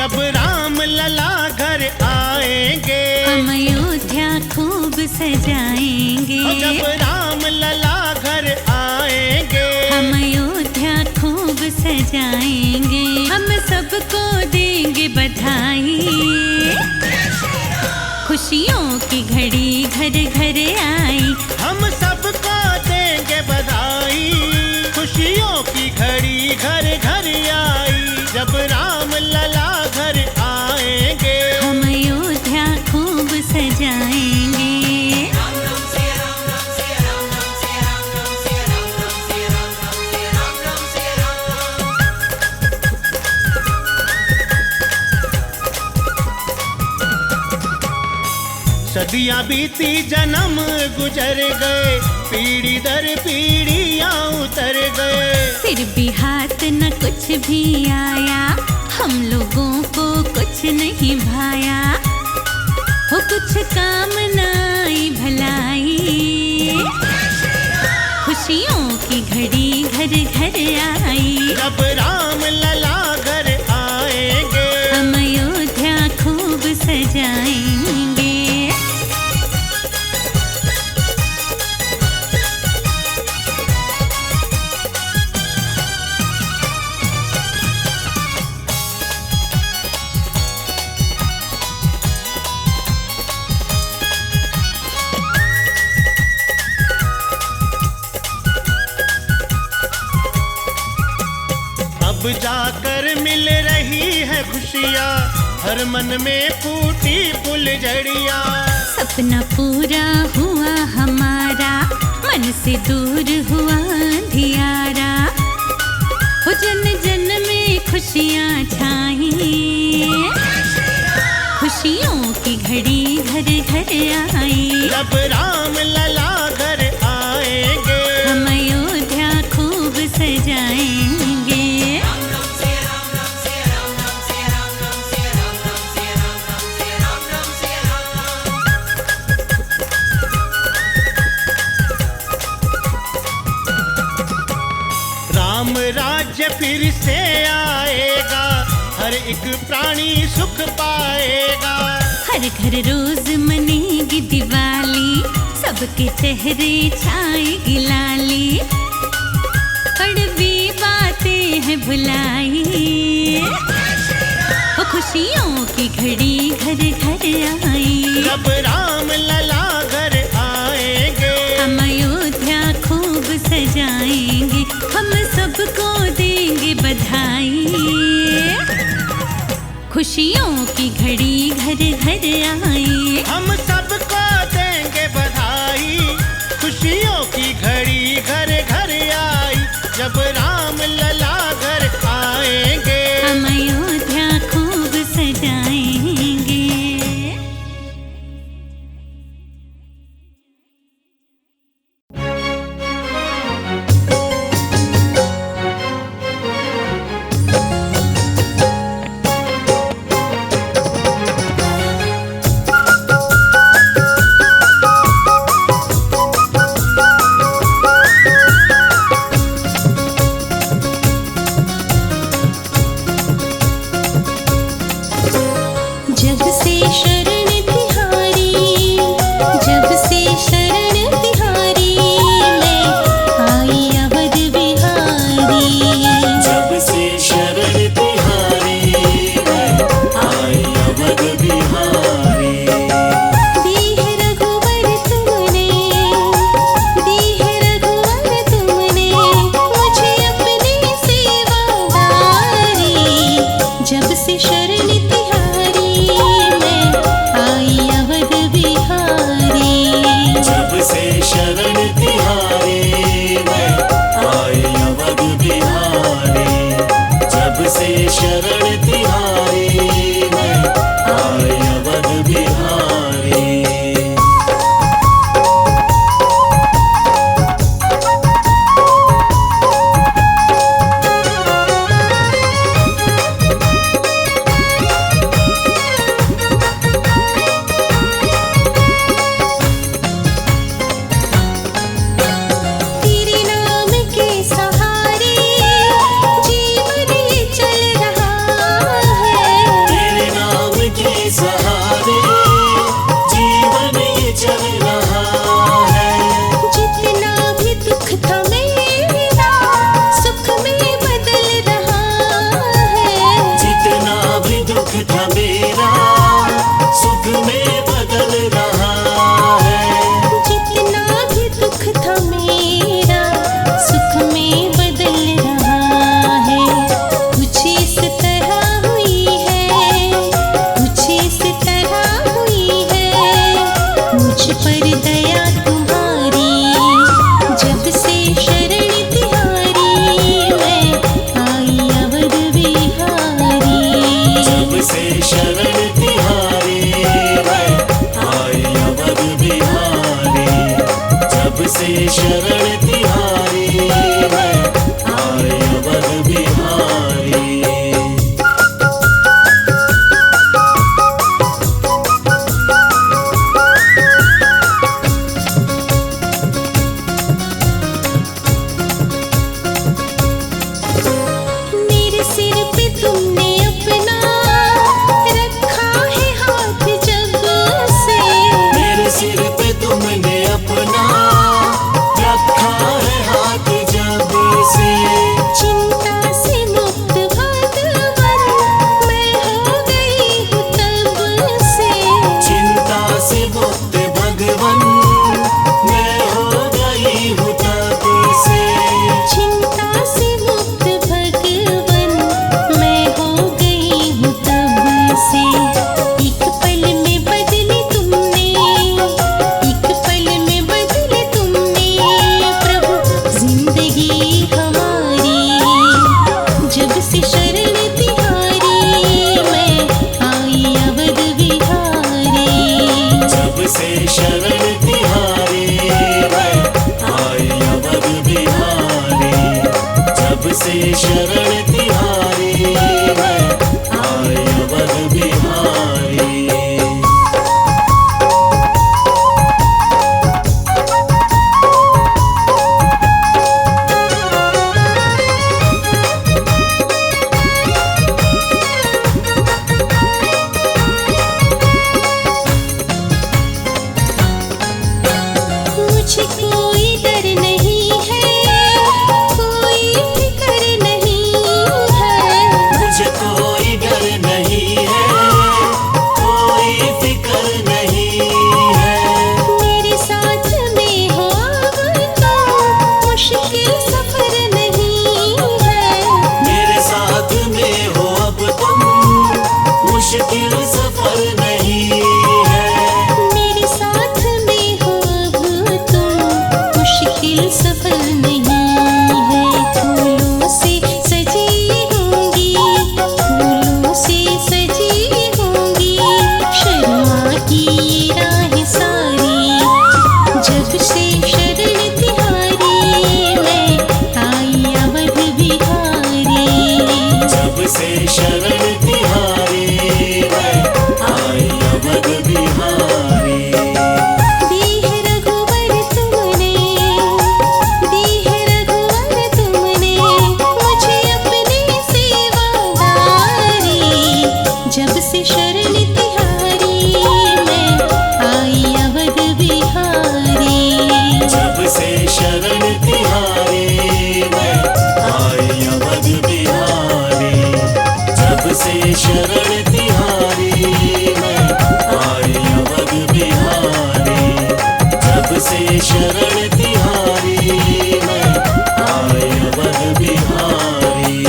जब राम लला घर आएंगे, हम अयोध्या खूब सजाएंगे। जब राम लला घर आएंगे, हम अयोध्या खूब सजाएंगे। हम सबको देंगे बधाई, खुशियों की घड़ी घर घर आई। हम सबको देंगे बधाई, खुशियों की घड़ी घर घर आई। जब राम लला घर आएंगे, हम अयोध्या खूब सजाएंगे। सदियां बीती जन्म गुजर गए, पीढ़ी दर पीढ़ियां उतर गए। फिर भी हाथ न कुछ भी आया, हम लोगों को कुछ नहीं भाया। हो कुछ काम न आई भलाई, खुशियों की घड़ी घर घर आई। जब राम लला घर आएंगे, हम अयोध्या खूब सजाएंगे। अब जाकर मिल रही है खुशियाँ, हर मन में फूटी फुलझड़ियाँ। सपना पूरा हुआ हमारा, मन से दूर हुआ अंधियारा। हो जन जन में खुशियाँ छाई, खुशियों की घड़ी घर घर आई। जब राम लला घर आएंगे, हम अयोध्या खूब सजाएंगे। राम राज्य फिर से आएगा, हर एक प्राणी सुख पाएगा। हर घर रोज मनेगी दिवाली, सबके चेहरे छाएगी लाली। कड़वी बातें हैं भुलाई, वो खुशियों की घड़ी घर घर आई। जब राम लला घर आएंगे, हम अयोध्या खूब सजाएंगे। हम सबको देंगे बधाई, खुशियों की घड़ी घर घर आई। हम सबको देंगे बधाई, खुशियों की घड़ी घर घर आई। जब राम लला घर आएंगे, हम अयोध्या खूब सजाएंगे। से शरण तिहारी मैं आई अवध बिहारी। जब से शरण तिहारी मैं आई अवध बिहारी। मेरे सिर पे तुमने अपना रखा है हाथ जब से। मेरे सिर पे तुमने अपना रखा है हाथ जब से। चिंता से मुक्त भगवन मैं हो गई हूँ तब से। चिंता से मुक्त भगवन मैं हो गई हूँ तब से। चिंता से मुक्त भगवन मैं हो गई हूँ तब से। एक पल में बदली तुमने, एक पल में बदली तुमने प्रभु जिंदगी हमारी। जब से शरण तिहारी मैं आई अवध बिहारी। जब से शरण तिहारी मैं आई अवध बिहारी। जब से शरण तिहारी मैं आई अवध बिहारी। मुझे कोई डर नहीं है, कोई फिक्र नहीं है। मुझे कोई डर नहीं है, कोई फिक्र नहीं है। मेरे साथ में हो अब तो मुश्किल सफर नहीं है। मेरे साथ में हो अब तुम मुश्किल सफर नहीं है। मेरे साथ में हो अब तुम मुश्किल सफर नहीं है। फूलों से सजी होंगी, फूलों से सजी होंगी शर्मा की ये राह सारी। जब से शरण तिहारी मैं आई अवध बिहारी। जब से शरण तिहारी मैं आई अवध बिहारी। दी है रघुवर तुमने, दी है रघुवर तुमने मुझे अपनी सेवादारी। जब से शरण तिहारी मैं आई अवध बिहारी। जब से शरण तिहारी मैं आई अवध बिहारी। जब से शरण तिहारी मैं आई अवध बिहारी। जब से शरण तिहारी मैं आई अवध बिहारी।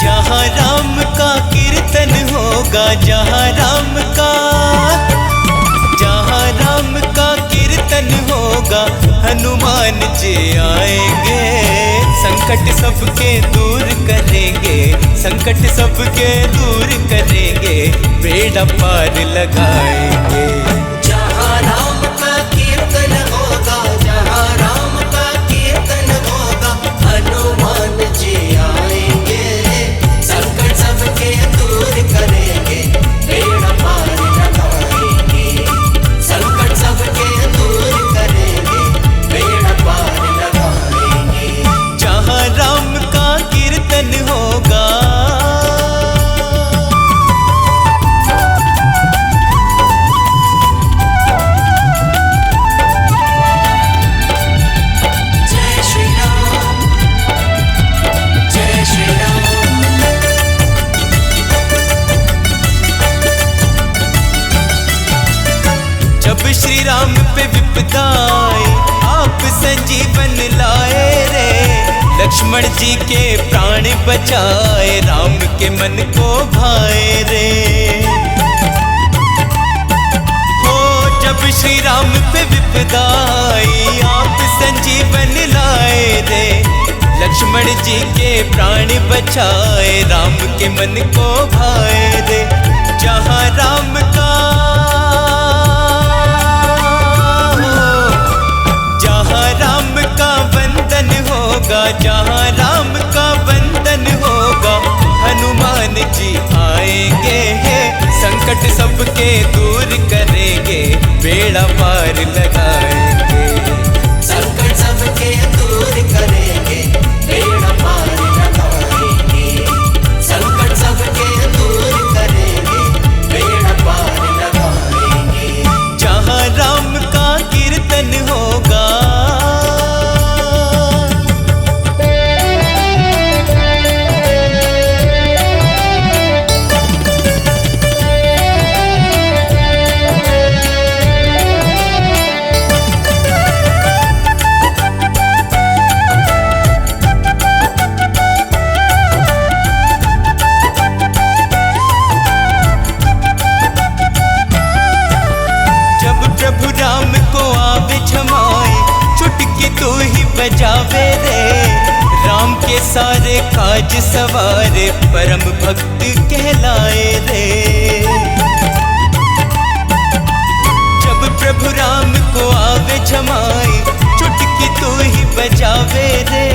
जहाँ राम का कीर्तन होगा, जहाँ राम का, जहाँ राम का कीर्तन होगा हनुमान जी आएंगे। संकट सबके दूर करेंगे, संकट सबके दूर करेंगे, बेड़ा पार लगाएंगे। जहाँ राम का कीर्तन होगा, जहाँ राम का कीर्तन होगा हनुमान जी आएंगे। संकट सबके दूर करेंगे, बेड़ा पार लगाएंगे। संकट सबके दूर करेंगे, बेड़ा पार लगाएंगे। जहाँ राम का कीर्तन होगा, विपदाई आप संजीवन लाए रे। लक्ष्मण जी के प्राण बचाए राम के मन को भाए रे। हो जब श्री राम पे विपदाई आप संजीवन लाए रे। लक्ष्मण जी के प्राण बचाए राम के मन को भाए रे। जहाँ राम का वंदन होगा, जहाँ राम का वंदन होगा, हनुमान जी आएंगे हैं। संकट सबके दूर करेंगे, बेड़ा पार लगाएंगे। संकट सबके दूर करेंगे, बेड़ा पार लगाएंगे। संकट सबके दूर करेंगे, बेड़ा पार लगाएंगे। जहाँ राम का कीर्तन होगा, बजावे रे। राम के सारे काज सवारे परम भक्त कहलाए रे। जब प्रभु राम को आवे जमाए, चुटकी तू ही बजावे रे।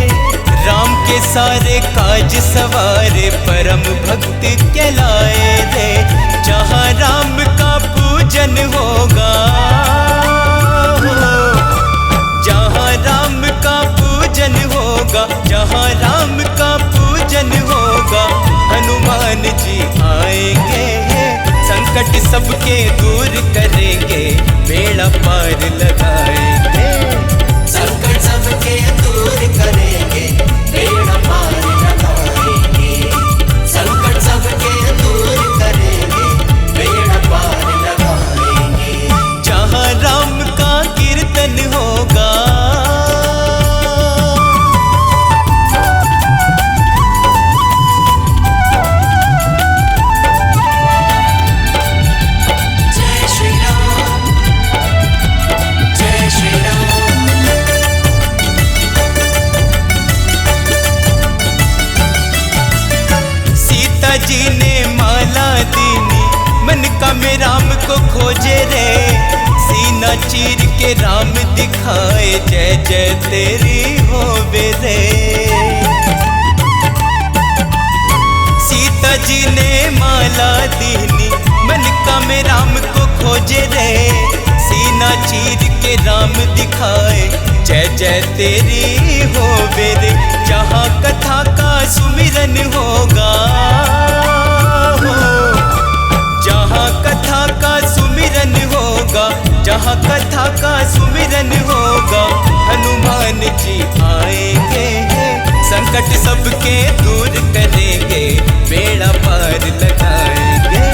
राम के सारे काज सवारे परम भक्त कहलाए रे। जहाँ राम का पूजन होगा, जहाँ राम का पूजन होगा, जहाँ राम का पूजन होगा, हनुमान जी आएंगे हैं। संकट सबके दूर करेंगे, बेड़ा पार लगाएंगे। संकट सबके दूर करेंगे, बेड़ा पार लगाएंगे। संकट सबके दूर करेंगे, बेड़ा पार लगाएंगे। जहाँ राम का कीर्तन होगा, जय श्री राम, जय श्री राम। सीता जी ने माला दीनी, मन का में राम को खोजे रे। सीना चीर के राम दिखाए, जय जय तेरी होवे रे। सीता जी ने माला दीनी, मन का में राम को खोजे रे। सीना चीर के राम दिखाए, जय जय तेरी होवे रे। जहाँ कथा का सुमिरन होगा, जहाँ कथा का सुमिरन होगा, जहाँ कथा का सुमिरन होगा, हनुमान जी आएंगे हैं। संकट सबके दूर करेंगे, बेड़ा पार लगाएंगे।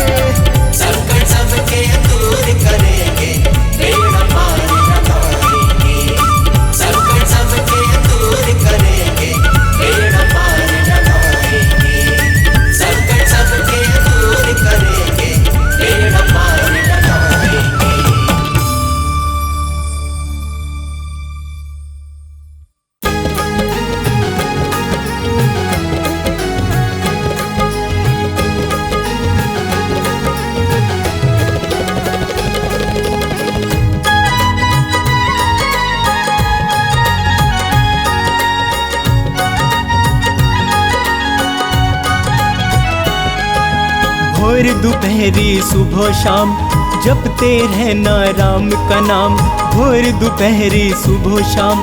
संकट सबके दूर करेंगे, बेड़ा पार लगाएंगे। संकट सबके दूर करेंगे, बेड़ा पार लगाएंगे। संकट सबके दूर करेंगे, बेड़ा पार लगाएंगे। भोर दोपहरी सुबह शाम जपते रहना राम का नाम। भोर दोपहरी सुबह शाम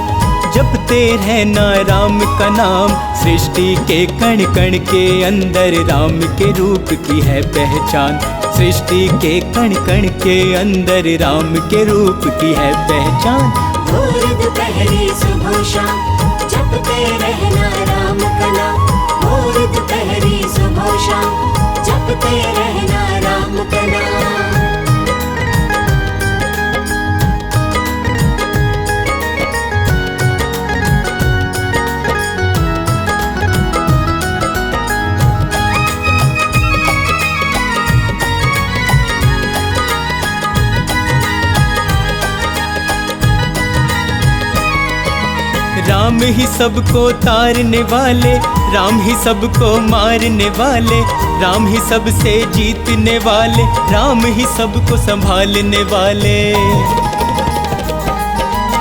जपते रहना राम का नाम। सृष्टि के कण कण के अंदर राम के रूप की है पहचान। सृष्टि के कण कण के अंदर राम के रूप की है पहचान। भोर दोपहरी सुबह शाम जपते रहना राम का नाम। भोर दोपहरी सुबह शाम जपते रहना राम का नाम। राम ही सबको तारने वाले, राम ही सबको मारने वाले, राम ही सबसे जीतने वाले, राम ही सबको संभालने वाले।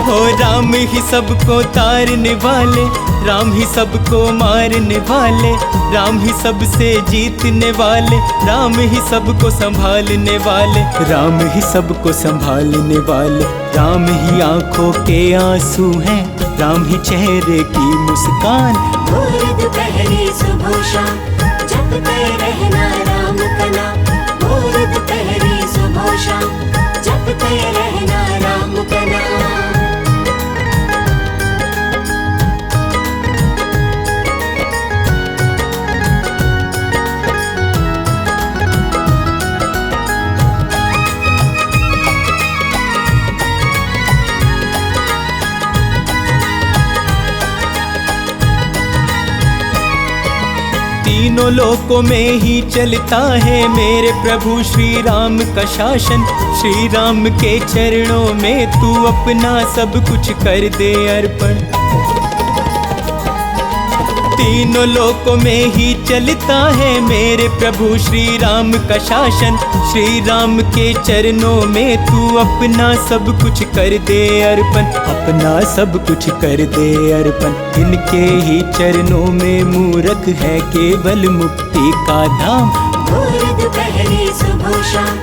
हो राम ही सबको तारने वाले, राम ही सबको मारने वाले, राम ही सबसे जीतने वाले, राम ही सबको संभालने वाले, राम ही सबको संभालने वाले। राम ही आंखों के आंसू हैं, राम ही चेहरे की मुस्कान। भोर दोपहरी सुबह शाम जपते रहना राम का नाम। भोर दोपहरी सुबह शाम जपते रहना राम का नाम। तीनों लोकों में ही चलता है मेरे प्रभु श्री राम का शासन। श्री राम के चरणों में तू अपना सब कुछ कर दे अर्पण। तीनों लोकों में ही चलता है मेरे प्रभु श्री राम का शासन। श्री राम के चरणों में तू अपना सब कुछ कर दे अर्पण, अपना सब कुछ कर दे अर्पण। इनके ही चरणों में मूरख है केवल मुक्ति का धाम। भोर दोपहरी सुबह शाम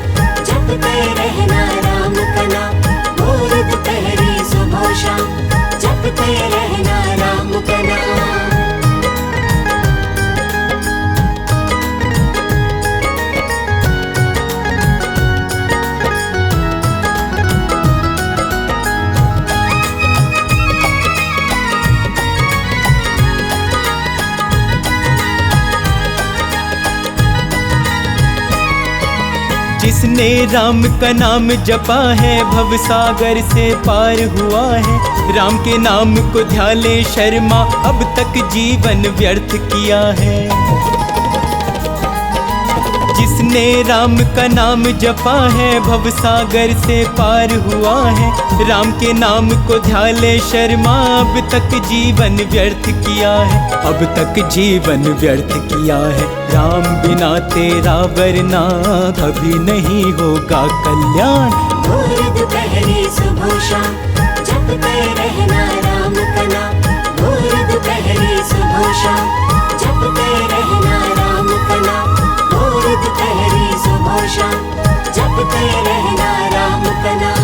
जपते रहना राम का नाम। भोर दोपहरी सुबह शाम जपते रहना राम का नाम। जिसने राम का नाम जपा है भव सागर से पार हुआ है। राम के नाम को ध्याले शर्मा अब तक जीवन व्यर्थ किया है। जिसने राम का नाम जपा है भव सागर से पार हुआ है। राम के नाम को ध्याले शर्मा अब तक जीवन व्यर्थ किया है, अब तक जीवन व्यर्थ किया है। राम बिना तेरा वरना कभी नहीं होगा कल्याण। भोर दोपहरी सुबह शाम जपते रहना राम का नाम। भोर दोपहरी सुबह शाम जपते रहना राम का नाम। भोर दोपहरी सुबह शाम जपते रहना राम का नाम।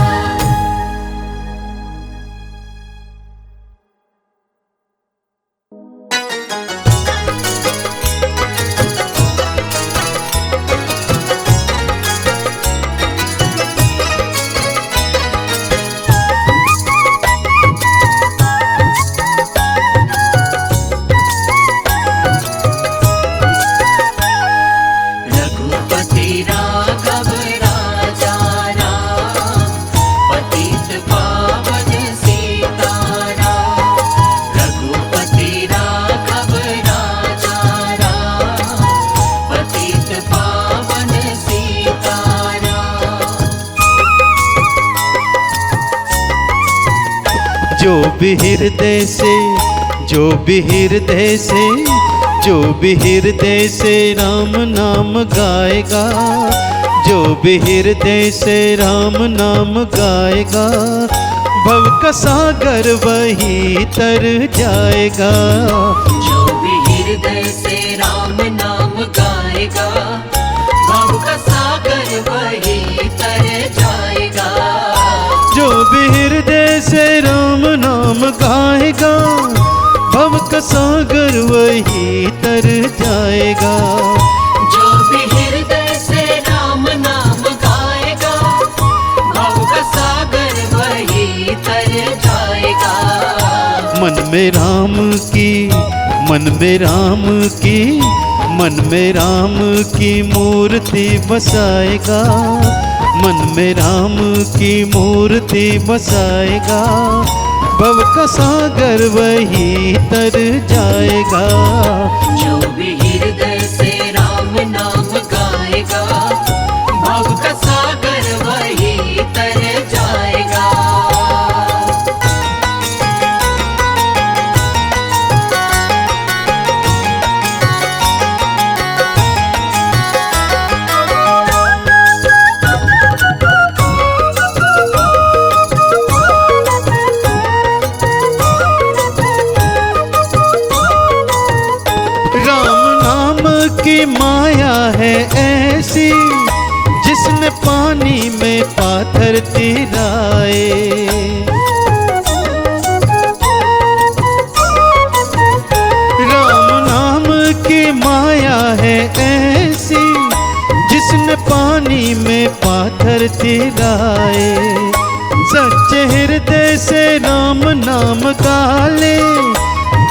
जो भी हृदय से, जो भी हृदय से, जो भी हृदय से राम नाम गाएगा, जो भी हृदय से राम नाम गाएगा, भव का सागर वही तर जाएगा। जो भी हृदय से राम नाम गाएगा, भव का सागर वही तर जाएगा। जो भी हृदय से राम नाम गाएगा, भव का सागर वही तर जाएगा। जो भी हृदय से राम नाम गाएगा, भव का सागर वही तर जाएगा। मन में राम की, मन में राम की, मन में राम की मूर्ति बसाएगा। मन में राम की मूर्ति बसाएगा, भव का सागर वही तर जाएगा। जो भी हृदय से राम नाम गाएगा, भव का सागर वही तर जाएगा। है ऐसी जिसने पानी में पाथर तिराए। राम नाम की माया है ऐसी जिसने पानी में पाथर तिराए। सच्चे हृदय से राम नाम गाले,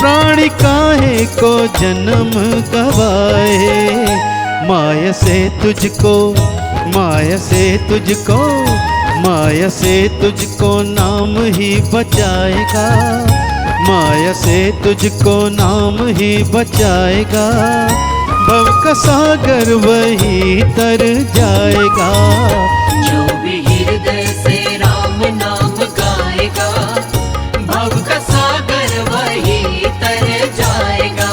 प्राणी काहे को जन्म गवाए। माया से तुझको, माया से तुझको, माया से तुझको नाम ही बचाएगा। माया से तुझको नाम ही बचाएगा। भव का सागर वही तर जाएगा। जो भी हृदय से राम नाम गाएगा, भव का सागर वही तर जाएगा।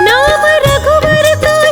नाम रघुवर को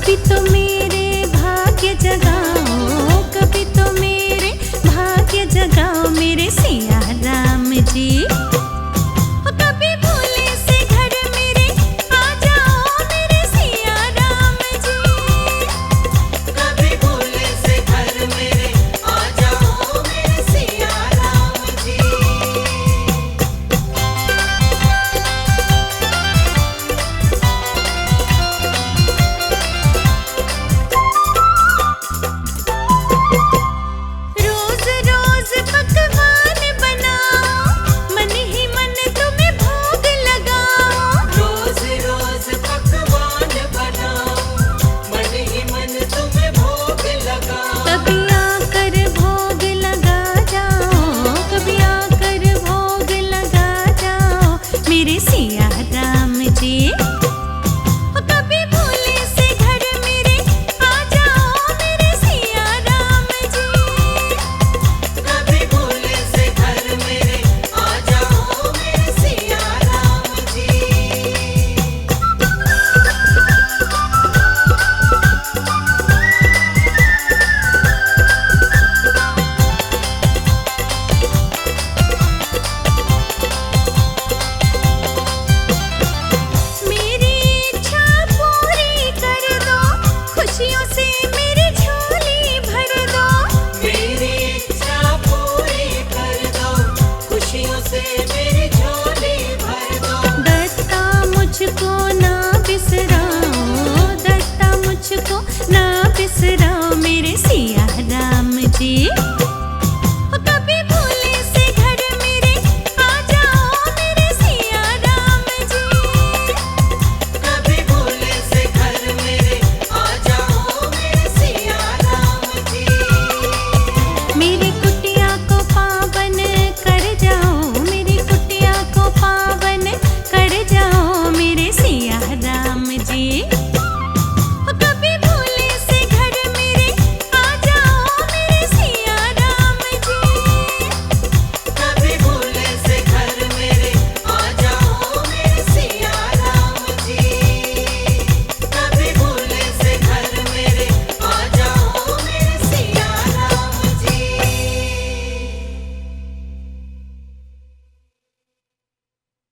कभी तो मेरे भाग्य जगाओ, कभी तो मेरे भाग्य जगाओ मेरे सिया राम जी।